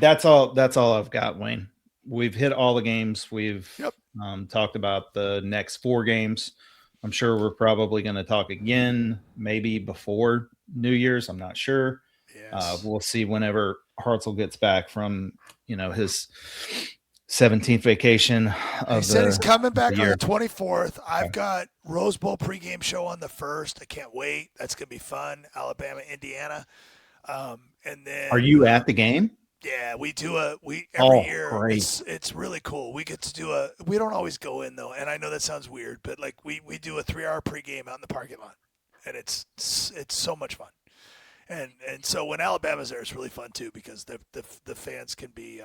That's all. That's all I've got, Wayne. We've hit all the games. We've talked about the next 4 games. I'm sure we're probably going to talk again, maybe before New Year's. I'm not sure. Yes. We'll see whenever Hartzell gets back from his 17th vacation. He said he's coming back on the 24th. I've got Rose Bowl pregame show on the 1st. I can't wait. That's going to be fun. Alabama, Indiana. And then, are you at the game? Yeah, we do every year. Great. It's really cool. We get to do we don't always go in though, and I know that sounds weird, but like we do a 3-hour pregame out in the parking lot, and it's so much fun. And so when Alabama's there, it's really fun too because the fans can be.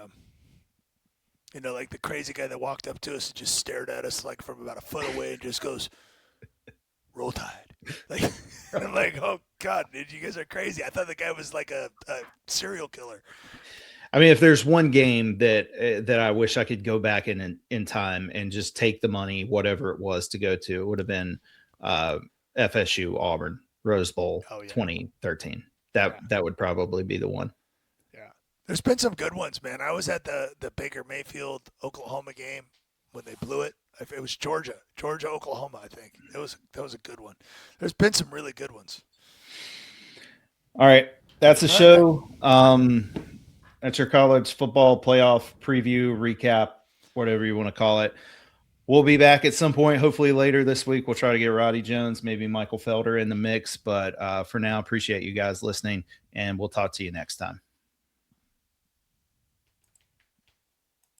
Like the crazy guy that walked up to us and just stared at us like from about a foot away and just goes, "Roll Tide." Like, I'm like, oh God, dude, you guys are crazy. I thought the guy was like a serial killer. I mean, if there's one game that I wish I could go back in time and just take the money, whatever it was to go to, it would have been FSU Auburn Rose Bowl 2013. That would probably be the one. There's been some good ones, man. I was at the Baker Mayfield Oklahoma game when they blew it. It was Georgia, Oklahoma. I think that was a good one. There's been some really good ones. All right, that's the show. That's your college football playoff preview, recap, whatever you want to call it. We'll be back at some point, hopefully later this week. We'll try to get Roddy Jones, maybe Michael Felder in the mix. But for now, appreciate you guys listening, and we'll talk to you next time.